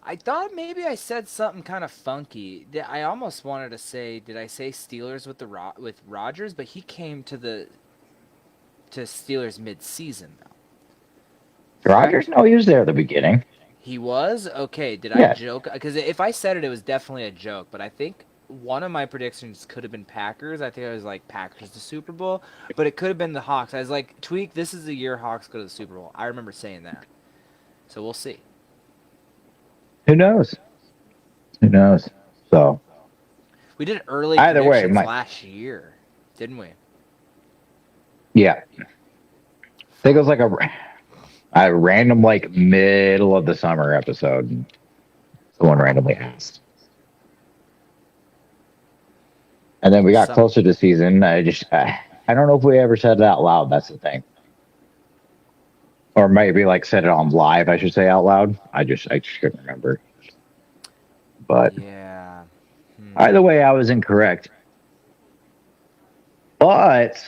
I thought maybe I said something kind of funky. I almost wanted to say, did I say Steelers with with Rodgers? But he came to Steelers mid-season though. Rodgers, Correct? no, he was there at the beginning. He was okay. Did I Yeah, joke? Because if I said it, it was definitely a joke. But I think one of my predictions could have been Packers. I think I was like Packers to Super Bowl, but it could have been the Hawks. I was like, tweak. This is the year Hawks go to the Super Bowl. I remember saying that. So we'll see. who knows? Who knows? So We did early either way, predictions my last year, didn't we? yeah, I think it was like a random like middle of the summer episode. And someone randomly asked, and then we got Some closer to season. I don't know if we ever said it out loud. That's the thing, or maybe like said it on live. I should say out loud. I just couldn't remember. But yeah. either way, I was incorrect. But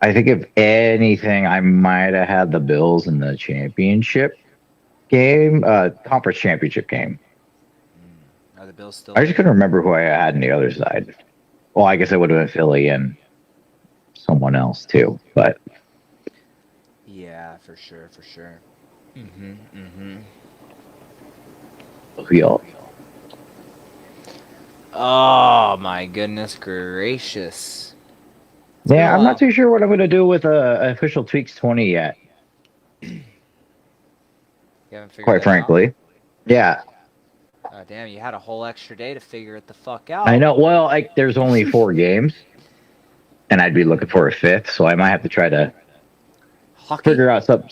I think if anything, I might have had the Bills in the championship game, conference championship game. Are the Bills still I just there? couldn't remember who I had on the other side. Well, I guess it would have been Philly and someone else too. But Yeah, for sure, for sure. Mhm, mhm. we all, Oh my goodness gracious! It's been a yeah, I'm not while. too sure what I'm going to do with official tweaks 20 yet. You haven't figured Quite that out? frankly, yeah, Oh damn! You had a whole extra day to figure it the fuck I out. know. Well, like there's only 4 games, and I'd be looking for a fifth, so I might have to try to Hockey? figure out something.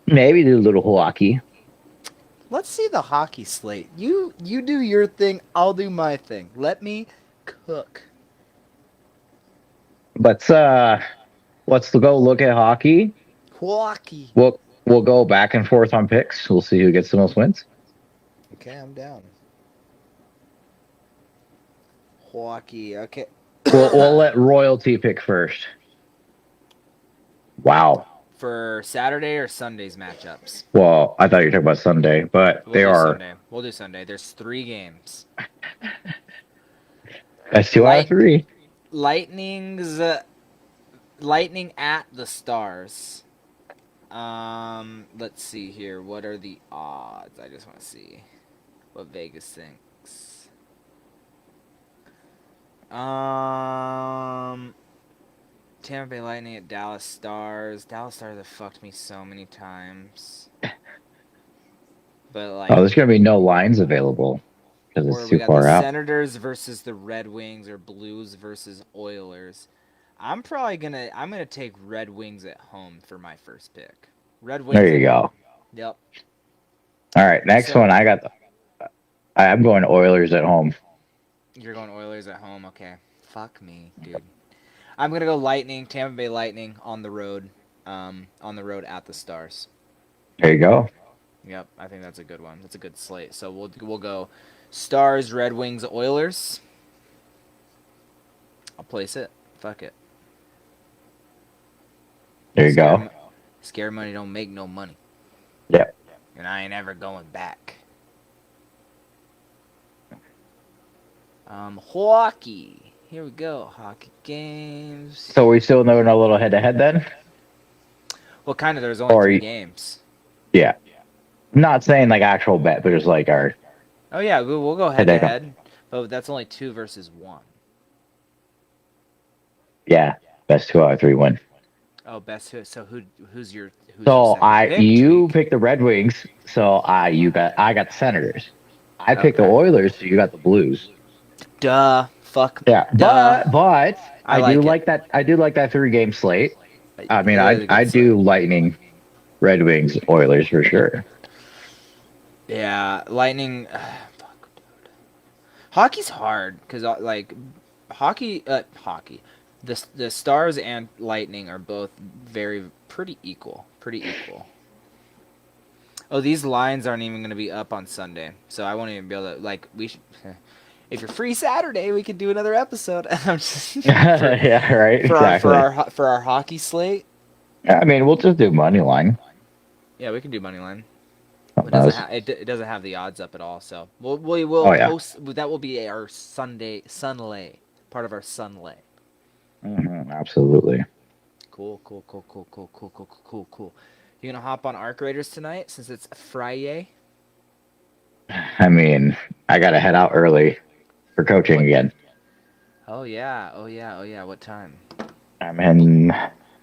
Maybe do a little hockey. Let's see the hockey slate. You do your thing. I'll do my thing. Let me cook. But let's go look at hockey. Hockey. We'll go back and forth on picks. We'll see who gets the most wins. Okay, I'm down. Hockey. Okay. We'll let royalty pick first. Wow. For Saturday or Sunday's matchups? Well, I thought you were talking about Sunday, but We'll they do are. Sunday. We'll do Sunday. There's 3 games. That's 2 out of Light 3. Lightning's Lightning at the Stars. Let's see here. What are the odds? I just want to see what Vegas thinks. Tampa Bay Lightning at Dallas Stars. Dallas Stars have fucked me so many times. But Oh, like, there's gonna be no lines available because it's or we too got the far out. Senators versus the Red Wings, or Blues versus Oilers. I'm gonna take Red Wings at home for my first pick. Red There Wings you at home. go. Yep. All right, next So one. I'm going Oilers at home. you're going Oilers at home, okay? Fuck me, dude. I'm gonna go Lightning, Tampa Bay Lightning on the road. On the road at the Stars. There you go. Yep, I think that's a good one. That's a good slate. So we'll go Stars, Red Wings, Oilers. I'll place it. Fuck it. There you go. Scare money don't make no money. Yep. And I ain't ever going back. Hockey. Here we go. Hockey games. So we still doing a little head-to-head then? Well, kind of. There's only Or 3 games. yeah, not saying like actual bet, but just like our Oh yeah, we'll go head to head. But that's only 2 versus 1. Yeah, best 2 out of 3 win. Oh, best who? So who's your So second pick, you Tweak? picked the Red Wings, so I got the Senators. I picked the Okay. Oilers, so you got the Blues. Duh. Fuck. Yeah, Duh. but I like it. I do like that 3 game slate. I mean, It is a I good slate. do Lightning, Red Wings, Oilers for sure. Yeah, Lightning. Fuck. Hockey's hard because like hockey. The Stars and Lightning are both very pretty equal. Pretty equal. Oh, these lines aren't even going to be up on Sunday, so I won't even be able to like. We should, if you're free Saturday, we could do another episode. I'm just for Yeah, right, exactly. for our hockey slate. I mean, we'll just do money line. Yeah, we can do money line. It Something doesn't else. have it doesn't have the odds up at all. So we'll Oh yeah. post that will be our Sunlay part of our Sunlay. Absolutely. Cool. You gonna hop on Arc Raiders tonight since it's Friday? I mean, I gotta head out early for coaching What? again. Oh yeah. What time? I'm heading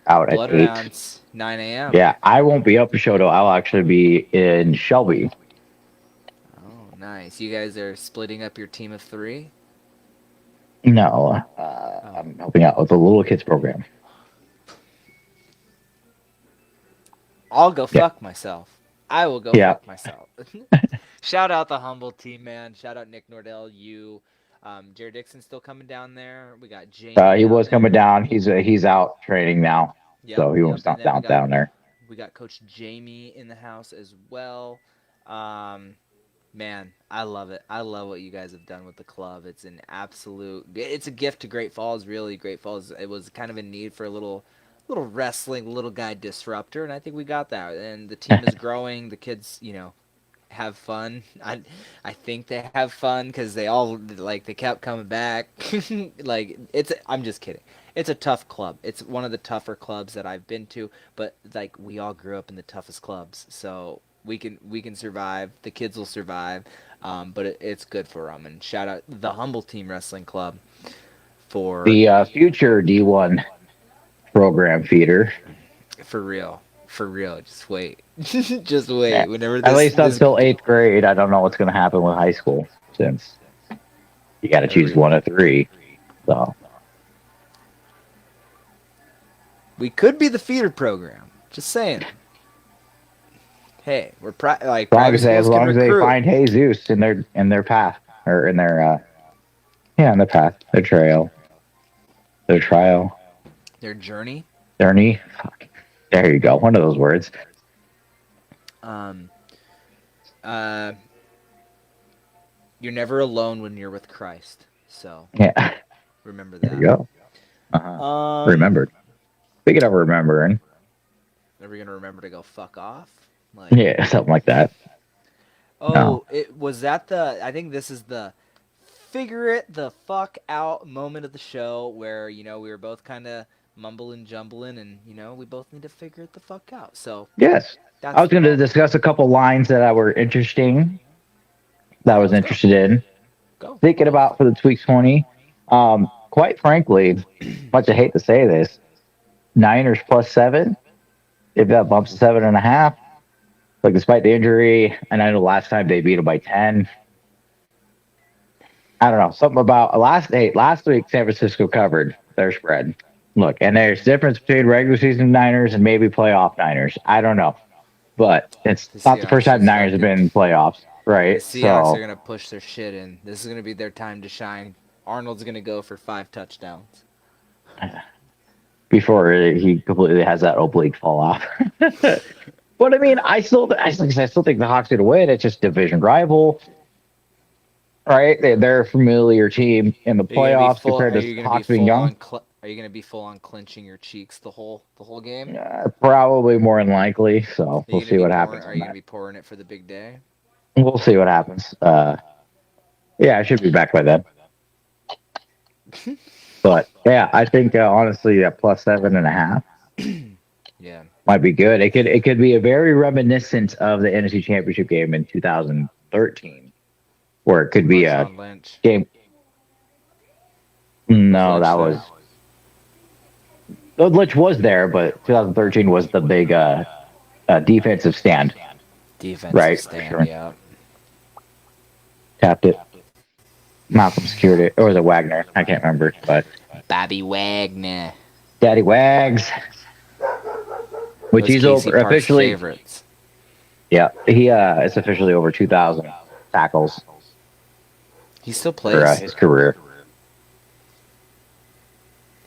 out at Blood 8. rounds 9 a.m. Yeah, I won't be up for Shoto. I'll actually be in Shelby. Oh, nice. You guys are splitting up your team of 3. No, Oh. I'm helping out with the little kids program. I'll go Yeah, fuck myself. I will go yeah. fuck myself. Shout out the humble team, man. Shout out Nick Nordell. You, Jared Dixon still coming down there. We got Jamie He down was coming there. down. He's out training now, so he won't Yep. And stop then down there. we got Coach Jamie in the house as well. Um, Man, I love it. I love what you guys have done with the club. It's an absolute. It's a gift to Great Falls. Really, Great Falls. It was kind of in need for a little wrestling, little guy disruptor, and I think we got that. And the team is growing. The kids, have fun. I think they have fun because they all like they kept coming back. Like it's. I'm just kidding. It's a tough club. It's one of the tougher clubs that I've been to. But like we all grew up in the toughest clubs, so we can survive. The kids will survive. But it's good for them. And shout out the Humble Team Wrestling Club for The future D1 program feeder. for real. For real. Just wait. Just Yeah. wait. Whenever At this least this until 8th grade, I don't know what's going to happen with high school since you got to choose every one of 3. So we could be the feeder program. Just saying. Hey, we're like private as schools can long as they recruit. find Jesus in their path or in their in the path, their trail, their trial, Their journey. journey. Fuck. There you go. One of those words. Um, uh, you're never alone when you're with Christ. So Yeah. remember There you that. go. Um, Remembered. Speaking of remembering, are we gonna remember to go fuck off? Like, yeah, something like that. No. oh, it was that the. I think this is the figure it the fuck out moment of the show where we were both kind of mumbling jumbling and we both need to figure it the fuck out. So Yes. I that's was the going to moment. discuss a couple lines that I were interesting, that I Yeah, was let's go. interested in, Go. thinking about for the Tweaks 20. Quite frankly, much I hate to say this, Niners +7. If that bumps to 7.5, like despite the injury, and I know last time they beat them by 10. I don't know. Something about last week San Francisco covered their spread. Look, and there's difference between regular season Niners and maybe playoff Niners. I don't know. But it's The not the first Seahawks time just Niners have been fucking. in playoffs, The right? Seahawks are So gonna push their shit in. This is gonna be their time to shine. Arnold's gonna go for 5 touchdowns. before he completely has that oblique fall off. But I mean, I still think the Hawks are going to win. It's just division rival, right? They're a familiar team in the Are you gonna be playoffs full? compared Are to you gonna be Hawks being full young. on? Are you gonna be full on clenching your cheeks the whole game? Probably more than likely. So Are we'll you gonna see be what pouring? happens Are on you gonna that. be pouring it for the big day? We'll see what happens. Yeah, I should be back by then. But yeah, I think honestly, +7.5 Yeah. might be good. It could be a very reminiscent of the NFC Championship game in 2013, where it could be a Marshawn Lynch. game. Who's No, Lynch that there? was Litch was there, but 2013 was the big defensive stand, Defensive right? For stand, sure. yeah. Tapped it. Malcolm secured it, or was it Wagner? I can't remember, but Bobby Wagner. Daddy Wags, which Those he's Casey over Parks officially. favorites. Yeah, he is officially over 2,000 tackles He still for plays? his career.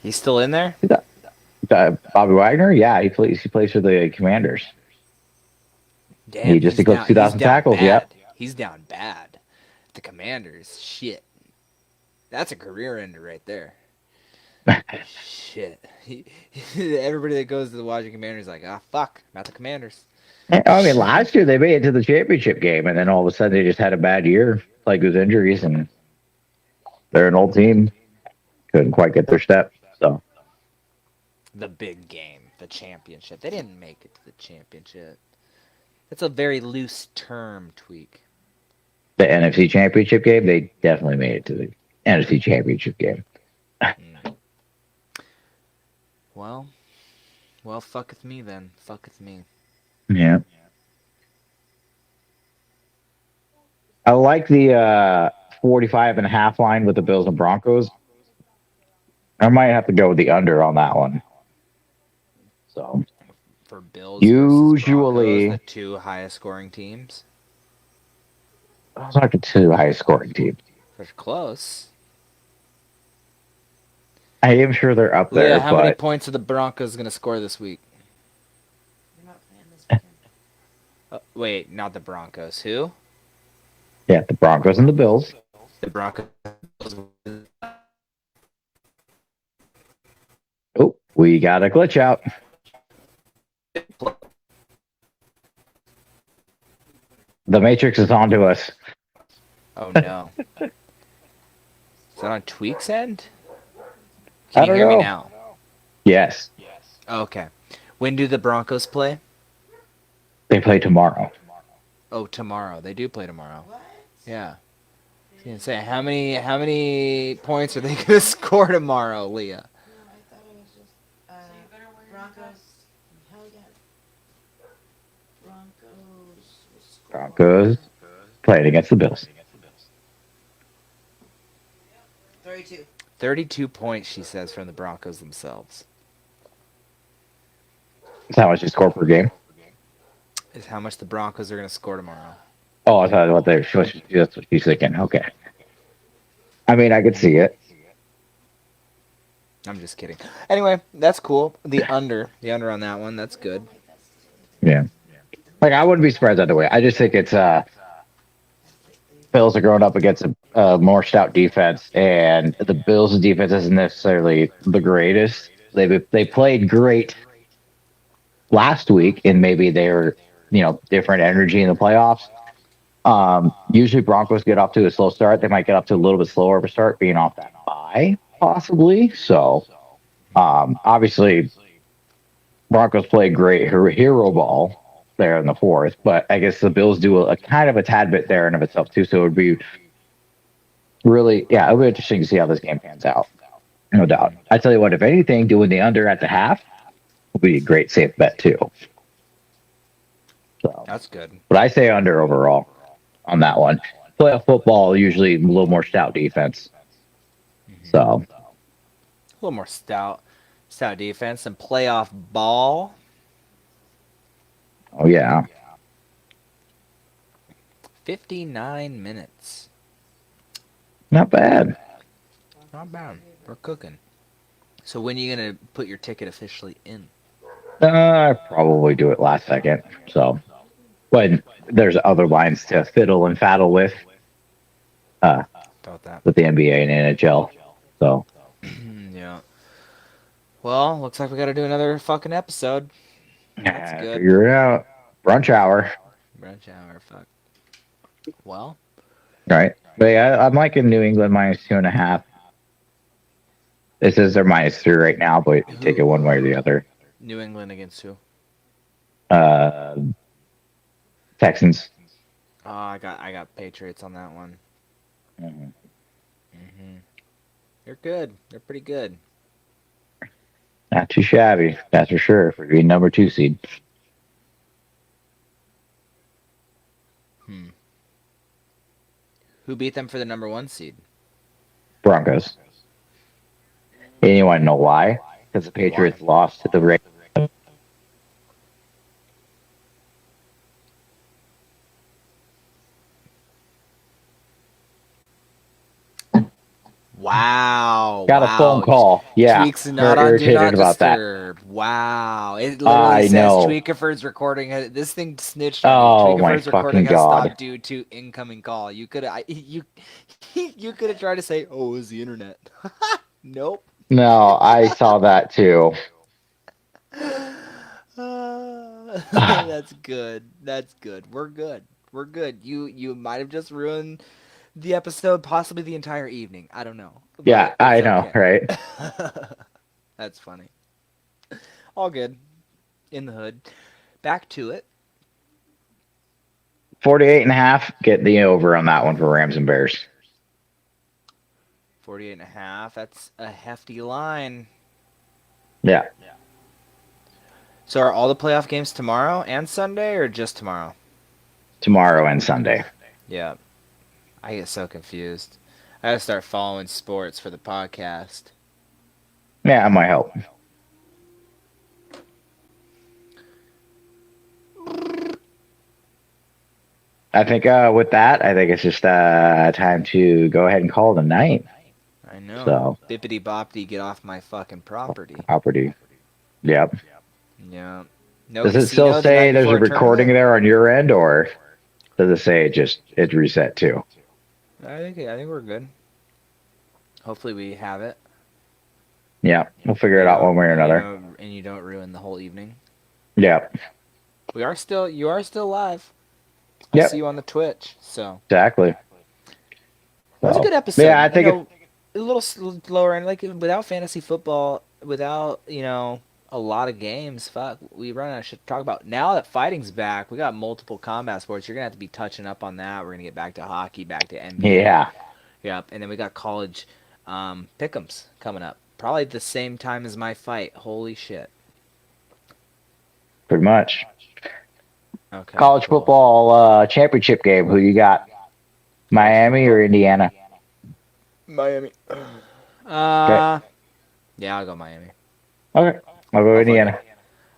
He's still in there? Bobby Wagner, yeah, he plays. He plays for the Commanders. Damn, He just eclipsed he's 2,000 down tackles. Yep. bad. He's down bad. The Commanders, shit. That's a career ender right there. Shit. Everybody that goes to the Washington Commanders is like, ah, fuck, not the Commanders. I mean, last year they made it to the championship game, and then all of a sudden they just had a bad year, like with injuries, and they're an old team. Couldn't quite get their step. So The big game, the championship. They didn't make it to the championship. That's a very loose term, Tweak. the NFC championship game, they definitely made it to the NFC championship game. Mm. Well, fucketh me then. Fucketh me. Yeah. I like the 45 and a half line with the Bills and Broncos. I might have to go with the under on that one. So For Bills versus usually, Broncos, the two highest scoring teams. those aren't the two highest scoring teams. They're close. I am sure they're up Leah, there, how many but points are the Broncos going to score this week? You're not playing this weekend. Wait, not the Broncos. Who? yeah, the Broncos and the Bills. The Broncos. Oh, we got a glitch out. The Matrix is onto us. Oh no. Is that on Tweak's end? I Can you don't hear me know. now? Yes, Okay. When do the Broncos play? they play tomorrow. Oh, tomorrow. They do play tomorrow. What? Yeah. I was gonna say how many points are they gonna score tomorrow, Leah? No, I thought it was just Broncos. Hell yeah. Broncos. Will score. Broncos playing against the Bills. 32. 32 points, she says, from the Broncos themselves. That's how much you score per game. Is how much the Broncos are gonna score tomorrow. Oh, I thought what that's what she's thinking. Okay. I mean, I could see it. I'm just kidding. Anyway, that's cool. The under on that one, that's good. Yeah. Like I wouldn't be surprised either way. I just think it's Bills are growing up against a more stout defense, and the Bills' defense isn't necessarily the greatest. They played great last week, and maybe they were different energy in the playoffs. Usually Broncos get off to a slow start. They might get up to a little bit slower of a start, being off that bye, possibly. So, obviously, Broncos play great hero ball there in the fourth, but I guess the Bills do a kind of a tad bit there in of itself too. So it would be really, yeah, it'll be interesting to see how this game pans out. No doubt. I tell you what, if anything, doing the under at the half will be a great safe bet too. So, That's good. but I say under overall on that one. Playoff football usually a little more stout defense. So A little more stout defense and playoff ball. oh yeah. 59 minutes. Not bad. Not bad. We're cooking. So when are you gonna put your ticket officially in? I probably do it last second. So when there's other lines to fiddle and faddle with About that. with the NBA and NHL. So Yeah. Well, looks like we got to do another fucking episode. That's good. figure it out. Brunch hour. Brunch hour. Fuck. Well, Right. But yeah, I'm liking New England -2.5. This is their -3 right now, but you can take it one way or the other. New England against who? Texans. Oh, I got Patriots on that one. Mhm. They're good. They're pretty good. Not too shabby, that's for sure, for being number 2 seed. Who beat them for the number 1 seed? Broncos. And you want to know why? Because the Patriots lost to the Ravens. Wow. Got a phone call. Yeah. Tweak's not Very on Do Not irritated about that. Disturb. Wow. It literally I says know. Tweakifer's recording. This thing snitched on Oh me. my Tweakifer's recording fucking has god. stopped due to incoming call. You could you could have tried to say, "Oh, it was the internet." Nope. No, I saw that too. That's good. That's good. We're good. We're good. You might have just ruined the episode, possibly the entire evening. I don't know. Yeah, But I it's know, okay. right? That's funny. All good. In the hood. Back to it. 48.5. Get the over on that one for Rams and Bears. 48.5. That's a hefty line. Yeah. So are all the playoff games tomorrow and Sunday, or just tomorrow? Tomorrow and Sunday. Yeah. I get so confused. I gotta start following sports for the podcast. Yeah, it might help. I think with that, I think it's just time to go ahead and call it a night. I know. So, Bippity boppity, get off my fucking property. property. Yep. Yeah. No Does it still casino the say night there's a before recording tournament? there on your end, or does it say it's reset too? I think we're good. Hopefully we have it. Yeah, we'll figure it out one way or another. And you don't ruin the whole evening. Yeah. You are still live. I Yep. see you on the Twitch, so. Exactly. It was a So, good episode. yeah, I think a little slower, and like without fantasy football, without a lot of games, fuck, we run out of shit to talk about. Now that fighting's back, we got multiple combat sports. You're gonna have to be touching up on that. We're gonna get back to hockey, back to NBA. Yeah. Yep, and then we got college pick'ems coming up. Probably the same time as my fight. Holy shit. Pretty much. Okay. College cool. football championship game. Who you got? Miami or Indiana? Miami. Okay. Yeah, I'll go Miami. Okay. I'll go Indiana.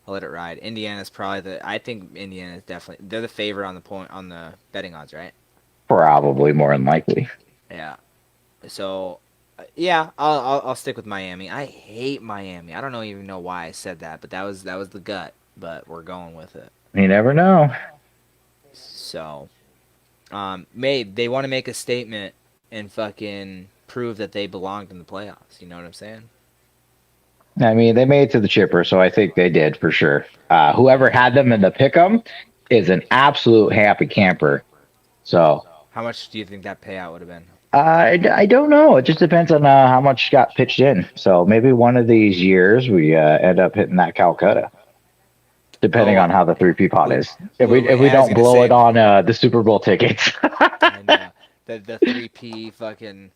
I'll let it ride. Indiana's probably I think Indiana is definitely, they're the favorite on the betting odds, right? Probably more than likely. Yeah. So, yeah, I'll stick with Miami. I hate Miami. I don't even know why I said that, but that was the gut. But we're going with it. You never know. So, they want to make a statement and fucking prove that they belonged in the playoffs. You know what I'm saying? I mean, they made it to the chipper, so I think they did for sure. Whoever had them in the pick'em is an absolute happy camper. So, how much do you think that payout would have been? I don't know. It just depends on how much got pitched in. So maybe one of these years we end up hitting that Calcutta, depending on how the 3P pot is. If we don't blow it on the Super Bowl tickets. I know. The 3P fucking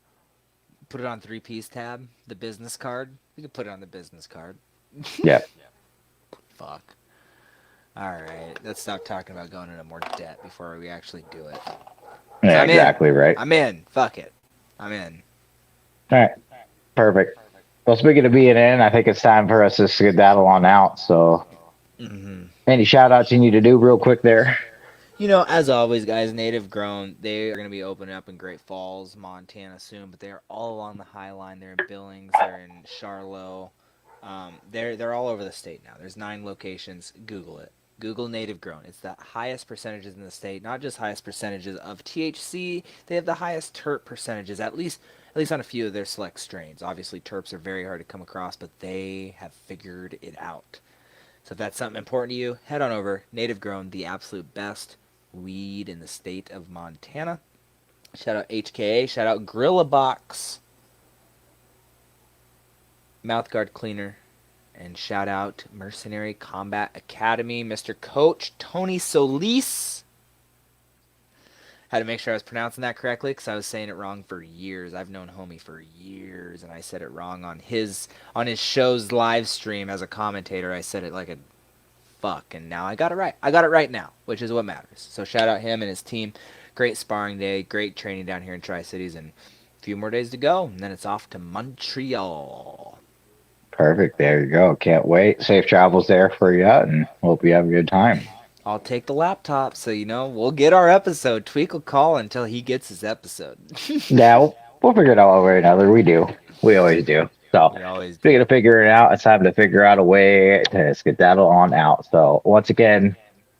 put it on 3P's tab, the business card. We could put it on the business card. Yep. Fuck. All right, let's stop talking about going into more debt before we actually do it. Yeah, exactly right. I'm in. Fuck it. I'm in. All right. Perfect. Well, speaking of being in, I think it's time for us to skedaddle on out. So, any shout outs you need to do real quick there? As always, guys, Native Grown, they are going to be opening up in Great Falls, Montana soon, but they are all along the High Line. They're in Billings, they're in Charlotte. They're all over the state now. There's 9 locations. Google it. Google Native Grown. It's the highest percentages in the state, not just highest percentages of THC. They have the highest terp percentages, at least on a few of their select strains. Obviously, terps are very hard to come across, but they have figured it out. So if that's something important to you, head on over. Native Grown, the absolute best weed in the state of Montana. Shout out HKA. Shout out Gorilla Box. Mouthguard Cleaner. And shout out Mercenary Combat Academy, Mr. Coach Tony Solis. Had to make sure I was pronouncing that correctly because I was saying it wrong for years. I've known Homie for years, and I said it wrong on his show's live stream as a commentator. I said it like a fuck, and now I got it right. I got it right now, which is what matters. So shout out him and his team. Great sparring day, great training down here in Tri-Cities, and a few more days to go, and then it's off to Montreal. Perfect. There you go. Can't wait. Safe travels there for you, and hope you have a good time. I'll take the laptop, so we'll get our episode. Tweak will call until he gets his episode. Now we'll figure it out one way or another. We do. We always do. So We always do. speaking of figuring it out, it's time to figure out a way to skedaddle on out. So once again,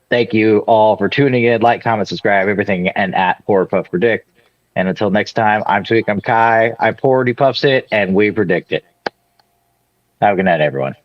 thank you all for tuning in. Like, comment, subscribe, everything, and at Forward Puff Predict. And until next time, I'm Tweak, I'm Kai. I poured, he puffs it, and we predict it. Have a good night, everyone.